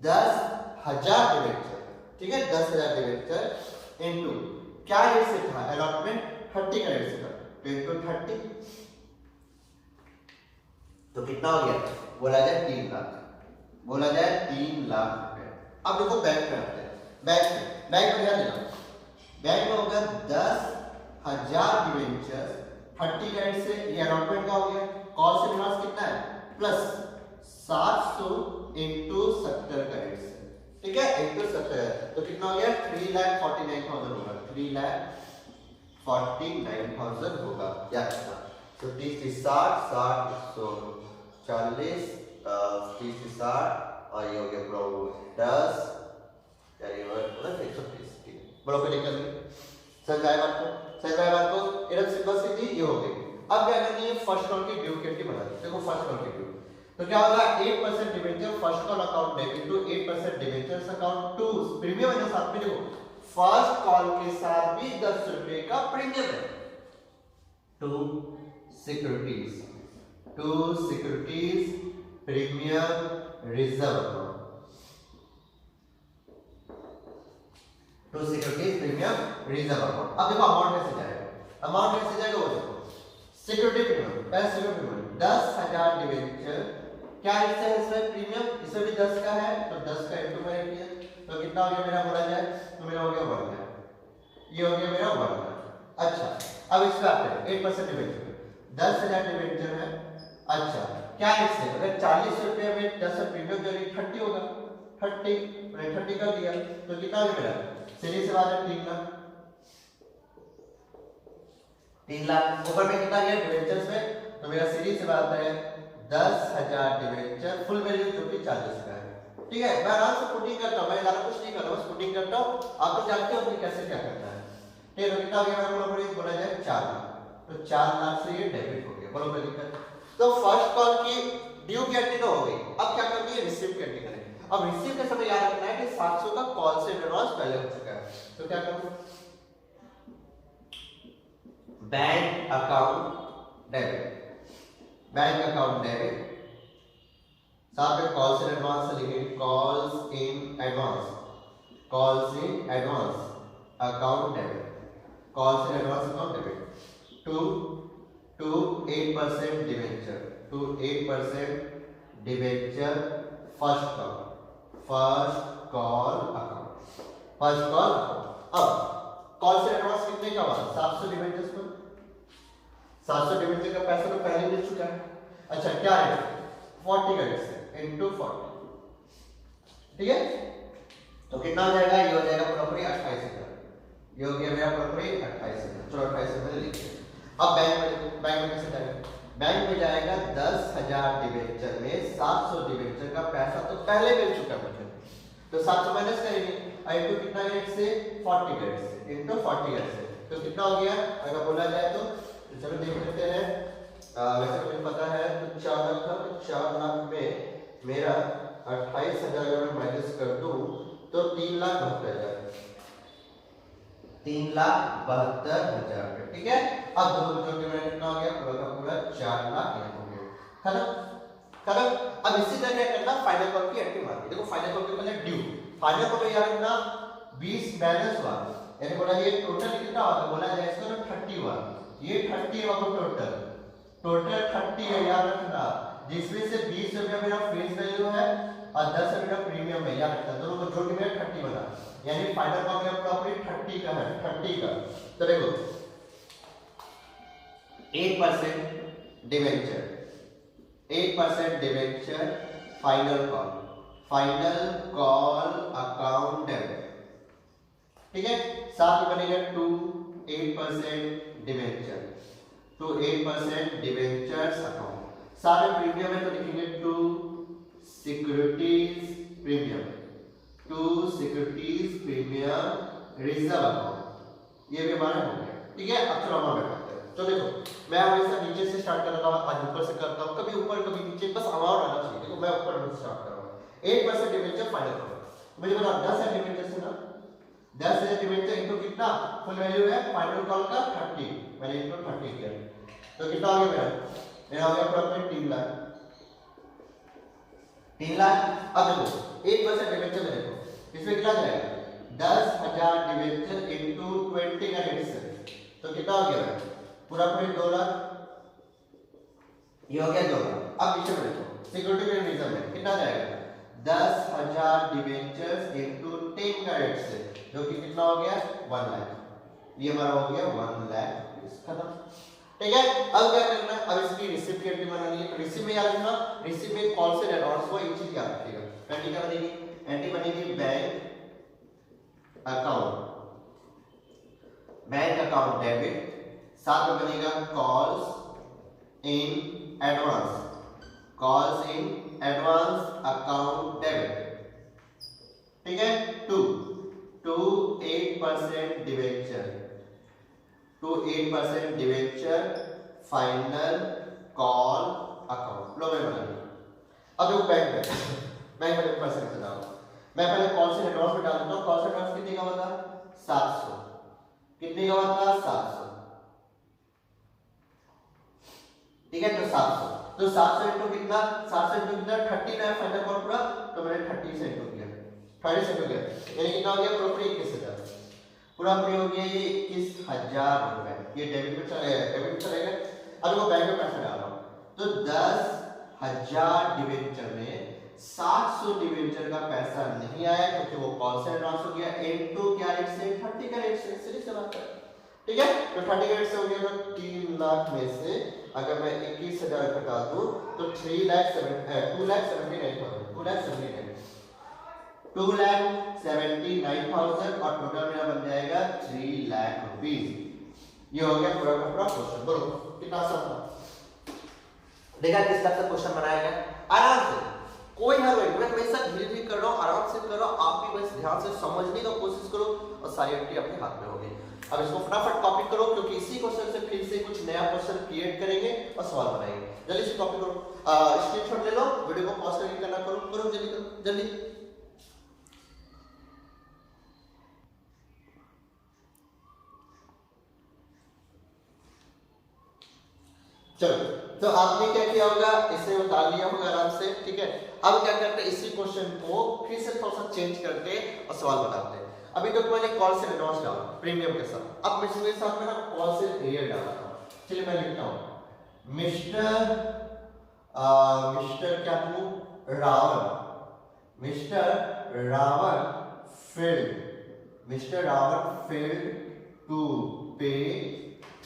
Speaker 1: 10,000 डिवेंचर, ठीक है 10,000 डिवेंचर इनटू क्या रेट से था अलॉटमेंट 30 का रेट से था, तो इनटू 30, तो कितना हो गया बोला जाए 3 लाख, बोला जाए 3 लाख रुपए। अब देखो बैंक में आते हैं, बैंक में क्या देना, बैंक में होगा 10,000 डिवेंचर 30 का रेट से, ये अलॉटमेंट का हो गया, कॉल से एडवांस कितना है प्लस 700 इंटू 70 का रेट से, ठीक है इंटू 70, तो कितना हो गया 3,49,000 होगा, 3,49,000 होगा, या तो 30 60 60 140 30 60 और ये हो गया ब्रो 10 यानी मतलब 130, बड़ों पे निकल गए, समझ आया बात को, समझ आया बात को, एकदम सिंपल सी थी ये हो गई। अब क्या करनी है, फर्स्ट कॉल की ड्यू कैसे बना, देखो फर्स्ट कॉल की ड्यू, तो क्या होगा 8% debenture first call account debit to 8% debentures account to premium है साथ में, देखो फर्स्ट कॉल के साथ भी 10 रुपए का प्रीमियम है, to securities premium reserve account, to securities premium reserve account. अब देखो अमाउंट कैसे जाएगा, अमाउंट कैसे जाएगा वो देखो, सिक्योरिटी प्रीमियम पहले सिक्योरिटी प्रीमियम 10,000 डिवेंचर, क्या हिस्सा है इसमें प्रीमियम, इसमें भी 10 का है, तो 10 का इनटू मैंने किया, तो कितना हो गया मेरा बोला जाए, तो मेरा हो गया 1 लाख, ये हो गया मेरा 1 लाख, अच्छा अब इसमें आते हैं 8% डिबेंचर 10,000 डिबेंचर है। अच्छा क्या रेट से, अगर 40 रुपए में 10 प्रीमियम जो रेट 30 होगा, 30 मैंने 30 कर दिया तो कितना हो गया मेरा सीरीज से बात है 3 लाख। 3 लाख ऊपर में कितना गया डिबेंचर्स में, तो मेरा सीरीज से बात है 10,000 डिबेंचर फुल वैल्यू जो कि 40 का है। ठीक है, मैं आराम से पुटिंग करता हूं, मैं ज्यादा कुछ नहीं कर रहा हूं, बस पुटिंग करता हूं, आप तो जानते हो कि कैसे क्या करना है। ठीक है, तो कितना हो गया मेरा बोलो बोला जाए 4 लाख, तो 4 लाख से ये डेबिट हो गया। बोलो कोई दिक्कत? तो फर्स्ट कॉल की ड्यू की एंट्री तो हो गई, अब क्या करनी है रिसीव की एंट्री करेंगे। अब रिसीव के समय याद रखना है कि 700 का कॉल से एडवांस पहले हो चुका है, तो क्या करूं bank account debit, bank account debit साथ में कॉल से एडवांस से लिखेंगे calls in advance, calls in advance account debit, calls in advance account debit to 8% debenture, to 8% debenture first call account, first call account. अब call से advance कितने का हुआ 700 डिबेंचर्स पर, 700 डिबेंचर का पैसा तो पहले मिल चुका है। अच्छा क्या है 40 का रेट से इनटू 40, ठीक है, तो कितना हो जाएगा, ये हो जाएगा पूरा 28,000, ये हो गया मेरा पूरा 28,000। चलो 28,000 लिखिए। अब बैंक में कैसे जाएगा, बैंक में जाएगा 10,000 डिबेंचर में 700 डिबेंचर का पैसा तो पहले मिल चुका है मुझे, तो 700 माइनस करेंगे इनटू कितना रेट से 40 का रेट से इनटू 40 रेट से, तो कितना हो गया अगर बोला जाए तो चलो देख लेते हैं। वैसे तो मुझे पता है तो 4 लाख था, तो 4 लाख में मेरा 28,000 अगर मैं माइनस कर दूं तो 3,72,000, 3,72,000। ठीक है, अब दोनों बच्चों के मैंने कितना हो गया पूरा का पूरा 4 लाख हो गया। खत्म। अब इसी तरह क्या करना फाइनल कॉल की एंट्री मारनी। देखो फाइनल कॉल के पहले ड्यू, फाइनल कॉल में याद रखना 20 बैलेंस हुआ, यानी बोला ये टोटल कितना होगा, बोला जाए इसका 30 हुआ, ये 30 होगा टोटल 30 है याद रखना, जिसमें से 20 रुपया मेरा फेस वैल्यू है और 10 रुपया प्रीमियम है, याद रखना दोनों को जोड़ के मेरा 30 बना, यानी फाइनल का मेरा प्रॉफिट 30 का है, 30 का। तो देखो 8% debenture, 8% debenture final call account debit, ठीक है, साथ में बनेगा 2 8% डिबेंचर, टू 8% डिबेंचर्स अकाउंट, सारे प्रीमियम है तो लिखेंगे 2 securities premium, 2 securities premium reserve account, ये भी हमारा हो गया। ठीक है, अब चलो हम बैठाते हैं। तो देखो मैं हमेशा नीचे से स्टार्ट करता हूं, आज ऊपर से करता हूं, कभी ऊपर कभी नीचे, बस अमाउंट आना चाहिए। देखो मैं ऊपर से स्टार्ट कर रहा हूं, 8% डिबेंचर फाइनल कॉल, मुझे बता 10 है डिबेंचर से ना, 10 है डिबेंचर इनटू कितना फुल वैल्यू है फाइनल कॉल का 30, मैंने इनटू 30 किया, तो कितना हो गया मेरा हो गया प्रॉफिट 3 लाख, 3 लाख। अब देखो 8% डिबेंचर में देखो इसमें कितना जाएगा 10,000 डिबेंचर इनटू 20 का रेट से, तो कितना हो गया पूरा 2 लाख, ये हो गया 2 लाख। अब नीचे में देखो सिक्योरिटी प्रीमियम रिजर्व में कितना जाएगा 10,000 डिबेंचर्स इनटू 10 का रेट से, जो कि कितना हो गया 1 लाख, ये हमारा हो गया 1 लाख खत्म। ठीक है, अब क्या करना है, अब इसकी रिसीप्ट की एंट्री बनानी है। तो रिसीप्ट में याद रखना, रिसीप्ट में कॉल से एडवांस हुआ एक चीज याद रखिएगा, एंट्री क्या बनेगी, एंट्री बनेगी बैंक अकाउंट डेबिट, साथ में बनेगा calls in advance account debit. ठीक है, 2 8% debenture, to 8% debenture final call account, लो मैं बना लिया। अब देखो बैंक में पैसे कैसे डालूं, मैं पहले कॉल से एडवांस में डाल देता हूं। कॉल से एडवांस कितने का हुआ था 700, कितने का हुआ था 700, ठीक है, तो 700 इनटू कितना 30 ना फाइनल कॉल पूरा, तो मैंने 30 से इनटू किया, 30 से इनटू किया, यानी कितना हो गया प्रॉफिट 21,000, पूरा फ्री हो गया ये 21,000 रुपए, ये डेबिट में चलेगा। अब वो बैंक में पैसा डाल रहा हूं, तो 10,000 डिबेंचर में 700 डिबेंचर का पैसा नहीं आया क्योंकि वो कॉल से एडवांस हो गया, इनटू क्या रेट से 30 का रेट से, सीधी सी बात है। ठीक है। तो 38 से हो गया तो 3 लाख में से अगर मैं 21,000 घटा दूं तो 2,79,000 और टोटल मेरा बन जाएगा 3 लाख रुपीस। ये हो गया पूरा का पूरा क्वेश्चन। बोलो कितना आसान था। देखा किस तरह से क्वेश्चन बनाया गया, आराम से, कोई हरबड़ी, मैं हमेशा धीरे धीरे कर रहा हूँ, आराम से कर रहा हूँ, आप भी बस ध्यान से समझने की कोशिश करो और सारी एंट्री अपने हाथ में होगी। अब इसको फटाफट कॉपी करो क्योंकि इसी क्वेश्चन से फिर से कुछ नया क्वेश्चन क्रिएट करेंगे और सवाल बनाएंगे। जल्दी से कॉपी करो, स्क्रीनशॉट ले लो, वीडियो को पॉज करके करना, करो करो जल्दी करो जल्दी। चलो तो आपने क्या किया होगा, इसे उतार लिया होगा आराम से, ठीक है। अब क्या करते हैं, इसी क्वेश्चन को फिर से थोड़ा सा चेंज करके और सवाल बनाते हैं। अभी तो मैंने कॉल से एडवांस डाला प्रीमियम के साथ, अब मेरे साथ में ना कॉल से एरियर डाला था। चलिए मैं लिखता हूं मिस्टर क्या हूं, Ravan, mister Ravan failed to pay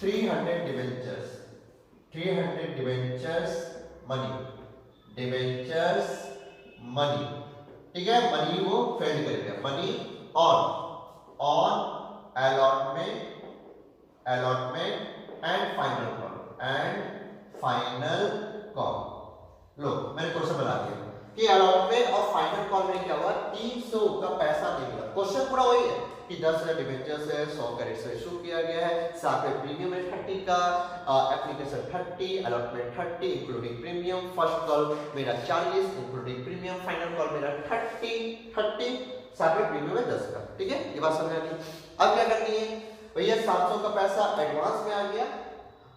Speaker 1: 300 debentures money, ठीक है। मनी वो फेल्ड कर गया, money on allotment and final call. लो मैंने क्वेश्चन बना दिया कि अलॉटमेंट और फाइनल कॉल में क्या हुआ, 300 का पैसा निकला। क्वेश्चन पूरा वही है कि 10,000 डिबेंचर्स है, 100 कैरेट से इशू किया गया है, साथ में प्रीमियम है 30 का, application 30, allotment 30 including premium, first call मेरा 40 इंक्लूडिंग प्रीमियम, फाइनल कॉल मेरा 30 साथ में प्रीमियम है 10 का, ठीक है। ये बात समझ आ गई। अब क्या करनी है भैया, 700 का पैसा एडवांस में आ गया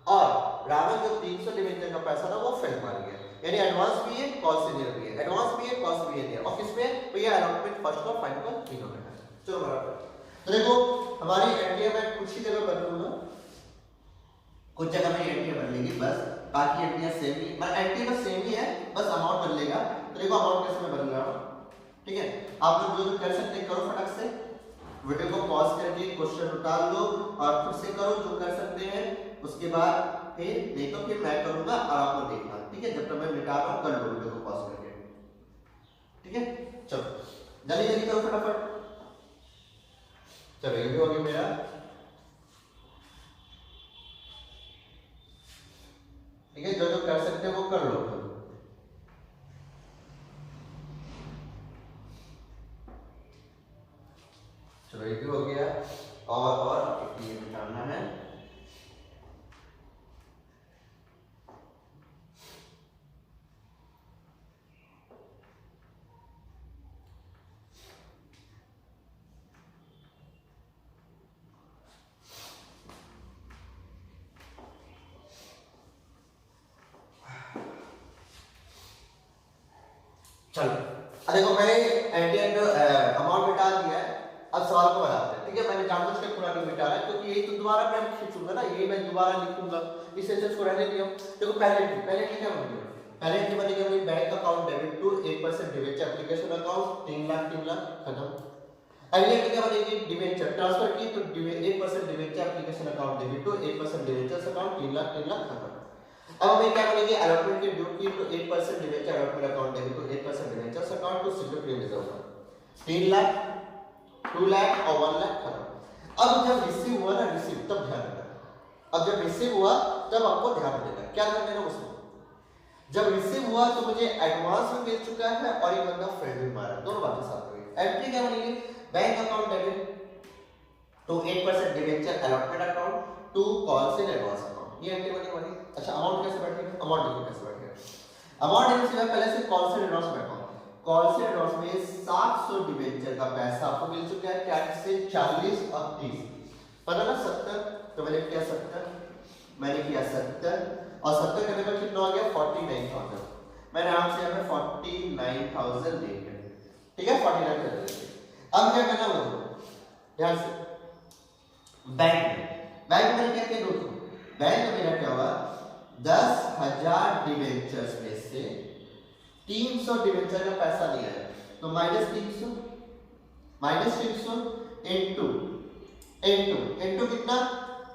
Speaker 1: और रावण जो 300 डिबेंचर का पैसा था वो फेल मार गया, यानी एडवांस भी है कॉल सीनियर भी है, एडवांस भी है कॉस्ट भी है, और किसमें भैया अलॉटमेंट फर्स्ट और फाइनल कॉल तीनों में है। चलो बराबर। तो देखो हमारी एनटीए में कुछ ही जगह बदलूंगा, कुछ जगह में एनटीए बदलेगी बस, बाकी एनटीए सेम ही, मतलब एनटीए तो सेम ही है, बस अमाउंट बदलेगा। तो देखो अमाउंट कैसे मैं बदल रहा हूं, ठीक है। आप लोग जो कर सकते हैं करो, फटक से वीडियो को पॉज करके क्वेश्चन उतार लो और खुद से करो जो कर सकते हैं, उसके बाद फिर नहीं तो फिर मैं करूंगा और आप लोग देखना, ठीक है। जब तक मैं मिटा रहा हूं कर लो वीडियो को पॉज करके, ठीक है। चलो जल्दी जल्दी करो फटाफट। चलो ये भी हो गया मेरा, ठीक है। जो जो कर सकते हो वो कर लो। चलो ये भी हो गया और ये मिटाना है। चलो देखो मैंने एनटीएन अमाउंट मिटा दिया है, अब सवाल को बनाते हैं, ठीक है। मैंने जानबूझ के पूरा नहीं मिटा रहा है क्योंकि ये तो दोबारा मैं खींचूंगा ना, ये मैं दोबारा लिखूंगा, इस सेंटेंस को रहने दियो। देखो पहले क्या बनेगा, पहले क्या बनेगा भाई, bank account debit to 8% debenture application account 3 lakh खत्म। अगले क्या बनेगी, डिवेंचर ट्रांसफर की तो 8% debenture application account debit to 8% debentures account 3 lakh खत्म। अब हमें क्या बनेगी, अलॉटमेंट की ड्यू की तो 8% debenture allotment account debit to 8% debentures account to secure claim reserve 3 lakh 2 lakh और 1 लाख खत्म। अब जब रिसीव हुआ ना, रिसीव तब ध्यान देना, अब जब रिसीव हुआ तब आपको ध्यान देना, क्या ध्यान देना उसमें, जब रिसीव हुआ तो मुझे एडवांस में मिल चुका है और ये बंदा फेल्ड भी मारा, दोनों बातें साथ में। एंट्री क्या बनेगी, bank account debit to 8% debenture allotment account to calls in advance account, ये एंट्री बनेगी। अच्छा अमाउंट कैसे बैठेगा, अमाउंट देखो कैसे बैठेगा, अमाउंट देखो पहले से कॉल से एडवांस बैठा, कॉल से एडवांस में 700 डिवेंचर का पैसा आपको मिल चुका है, क्या से 40 और 30 पता ना 70, तो मैंने किया 70, मैंने किया 70 और 70 करने पर कितना हो गया 49,000, मैंने आराम से यहाँ पे 49,000 ले लिया, ठीक है 49,000। अब क्या करना है ध्यान से, बैंक में क्या किया दोस्तों, बैंक में मेरा क्या हुआ 10,000 डिवेंचर्स में से 300 डिवेंचर का पैसा लिया है, तो -300 इनटू कितना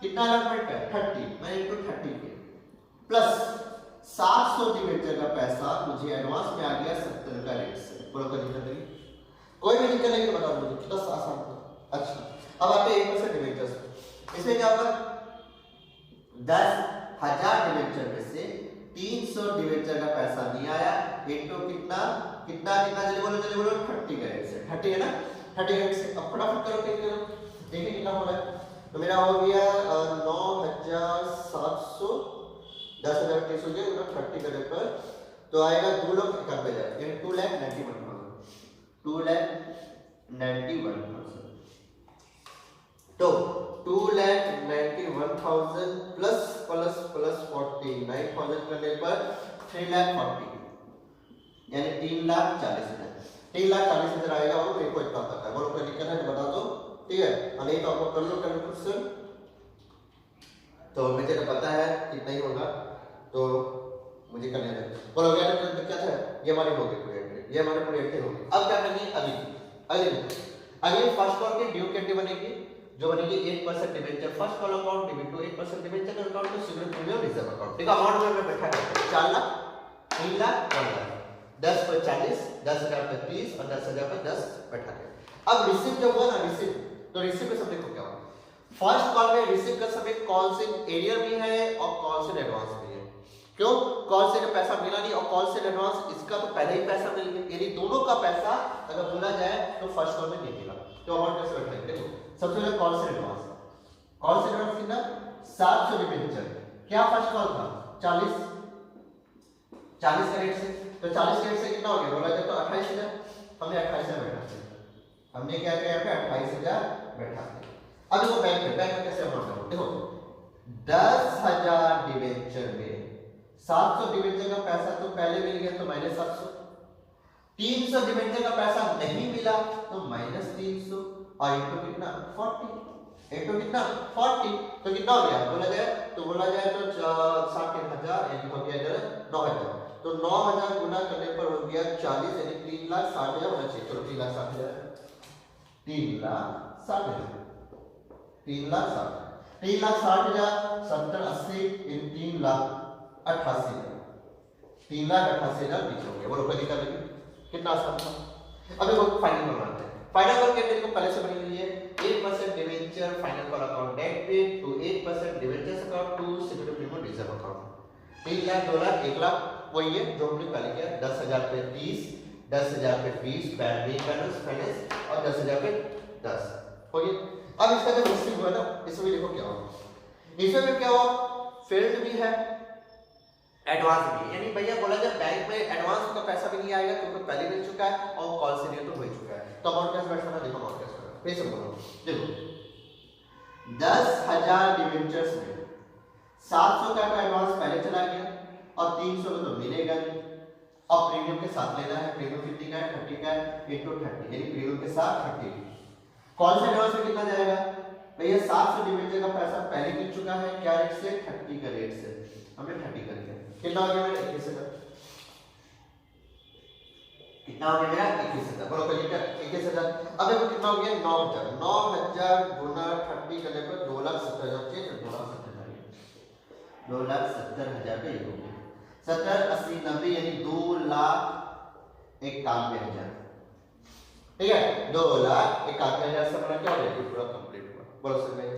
Speaker 1: कितना अलॉटमेंट है 30, मैंने इनको 30 किया प्लस 700 डिबेंचर का पैसा मुझे एडवांस में आ गया 70 का रेट से। बोलो कोई दिक्कत नहीं, कोई भी दिक्कत नहीं तो बताओ मुझे, कितना आसान था। अच्छा अब आते हैं 1% डिबेंचर्स। इसमें क्या होगा 10,000 डिबेंचर में से 300 डिबेंचर का पैसा नहीं आया इनको कितना कितना कितना जल्दी बोलो 30 का रेट से, 30 है ना 30 का रेट से। अब फटाफट करो टिक करो देखिए कितना हो रहा है। तो मेरा हो गया 9,700 10,000 हो गया 30 का रेट पर तो आएगा 2,91,000 यानी 2,91,000 2,91,000। तो 2,91,000 प्लस प्लस प्लस 49,000 करने पर 3,40,000 यानी 3,40,000 3,40,000 आएगा। और मेरे को इतना पता है, बोलो कोई दिक्कत है तो बता दो, ठीक है। और नहीं तो आपको कर लो क्वेश्चन, तो मुझे तो पता है कितना ही होगा तो मुझे करने दे। बोलो क्या दिक्कत है, ये हमारी होगी पूरी एंट्री, ये हमारी पूरी एंट्री होगी। अब क्या करेंगे अगले फर्स्ट कॉल की ड्यू कैंडी बनेगी जो बनेगी 8% debenture first call account debit to 8% debenture account to secure premium reserve account. देखो अमाउंट में बैठा है 4 लाख 3 लाख 1 लाख 10 पर 40 10,000 पर 30 और 10,000 पर 10 बैठा है। अब रिसीव जब हुआ ना रिसीव तो रिसीव का सब देखो क्या हुआ। फर्स्ट कॉल में रिसीव का सब एक कॉल से एरियर भी है और कॉल से एडवांस भी है। क्यों कॉल से पैसा मिला नहीं और कॉल से एडवांस इसका तो पहले ही पैसा मिल गया, यानी दोनों का पैसा अगर बोला जाए तो फर्स्ट कॉल में नहीं मिला। तो अमाउंट कैसे बैठेगा देखो सबसे पहले कॉल से एडवांस कितना 700 डिबेंचर क्या फर्स्ट कॉल था 40 का रेट से, तो 40 के रेट से कितना हो गया बोला जाए तो 28,000 हमने 28,000 बैठा हमने क्या किया पे 28,000 बैठा। अब देखो बैंक में कैसे अमाउंट देखो 10,000 डिबेंचर में 700 डिबेंचर का पैसा तो पहले मिल गया तो -700 300 डिबेंचर का पैसा नहीं मिला तो -300 और इनको कितना 40 इनको कितना 40 तो कितना हो गया बोला जाए तो 60,000 यानी हो गया इधर 9,000 तो 9,000 गुना करने पर हो गया 40 यानी 3,60,000 होना चाहिए। चलो 3,60,000 3,60,000 70 80 इन 3,88,000 3,88,000 बीच हो गया। बोलो कोई दिक्कत नहीं कितना आसान था। अब देखो फाइनल बनाते हैं। फाइनल कॉल कैंडिडेट को पहले से बनी हुई है 8% debenture final call account debit to 8% debentures account to security premium reserve account 3 lakh 2 lakh 1 lakh वही है जो हमने पहले किया 10,000 पे 30 10,000 पे 20 बैंक फाइनेंस और 10,000 पे 10 हो गया। अब इसका जो रिसीव हुआ ना इसमें देखो क्या हुआ इसमें क्या हुआ फील्ड भी है एडवांस भी यानी भैया बोला जाए बैंक में एडवांस का पैसा भी नहीं आएगा क्योंकि पहले मिल चुका है और कॉल से नहीं तो हो चुका है। तो अमाउंट कैसे बैठना देखो अमाउंट कैसे बैठना फिर से बोलो देखो 10,000 डिबेंचर्स में 700 का एडवांस पहले चला गया और 300 में तो मिलेगा नहीं और प्रीमियम के साथ लेना है। प्रीमियम कितनी का है 30 का है इनटू 30 यानी प्रीमियम के साथ 30 कॉल से एडवांस में कितना जाएगा भैया 700 डिबेंचर का पैसा पहले मिल चुका है क्या रेट से 30 का रेट से हमने 30 कर दिया कितना हो गया मेरा 21,000 कितना हो गया मेरा 21,000 बोलो कोई दिक्कत 21,000। अब देखो कितना हो गया 9,000 गुना 30 करने पर 2,70,000 चाहिए 2,70,000 पे हो गया 70 80 90 यानी 2,91,000 ठीक है 2,91,000 से हमारा क्या हो गया पूरा कंप्लीट हुआ बोलो सर भाई।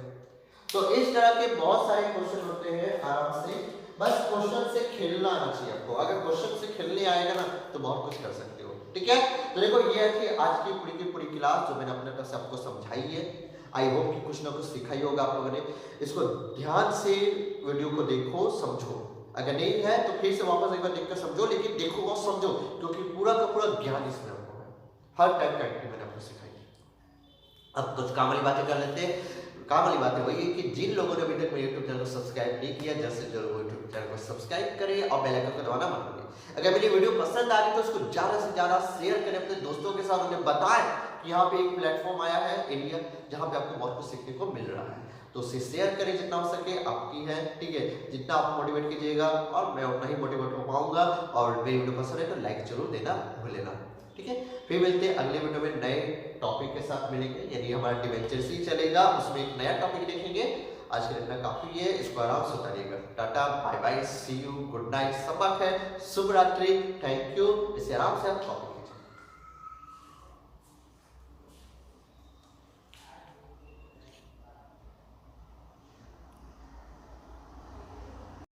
Speaker 1: तो इस तरह के बहुत सारे क्वेश्चन होते हैं आराम से बस क्वेश्चन से खेलना आना चाहिए आपको। अगर क्वेश्चन से खेलने आएगा ना तो बहुत कुछ कर सकते हो ठीक है। तो देखो ये है कि आज की पूरी क्लास जो मैंने अपने तरफ से आपको समझाई है आई होप कि कुछ ना कुछ सीखा ही होगा आप लोगों ने। इसको ध्यान से वीडियो को देखो समझो अगर नहीं है तो फिर से वापस एक बार देखकर समझो लेकिन देखो और समझो क्योंकि पूरा का पूरा ज्ञान इसमें आपको है हर टाइप का एक्टिविटी मैंने आपको सिखाई। अब कुछ काम वाली बातें कर लेते हैं। काम वाली बात है वही है कि जिन लोगों ने अभी तक मेरे YouTube चैनल को सब्सक्राइब नहीं किया जल्द से जल्द YouTube चैनल को सब्सक्राइब करें और बेल आइकन को दबाना मत भूलिए। अगर मेरी वीडियो पसंद आ रही तो उसको ज़्यादा से ज़्यादा शेयर करें अपने दोस्तों के साथ उन्हें बताएं कि यहाँ पे एक प्लेटफॉर्म आया है इंडिया जहाँ पे आपको बहुत कुछ सीखने को मिल रहा है। तो उसे शेयर करें जितना हो सके आपकी है ठीक है। जितना आप मोटिवेट कीजिएगा और मैं उतना ही मोटिवेट हो पाऊंगा। और मेरी वीडियो पसंद है तो लाइक जरूर देना भूलेना ठीक है। फिर मिलते हैं अगले वीडियो में नए टॉपिक के साथ मिलेंगे यानी हमारा डिवेंचर्स ही चलेगा उसमें एक नया टॉपिक देखेंगे। आज के लिए इतना काफी है, इसको आराम से उतारिएगा। Ta ta bye bye, see you, good night, सबक है, शुभ रात्रि, थैंक यू। इसे आराम से आप कॉपी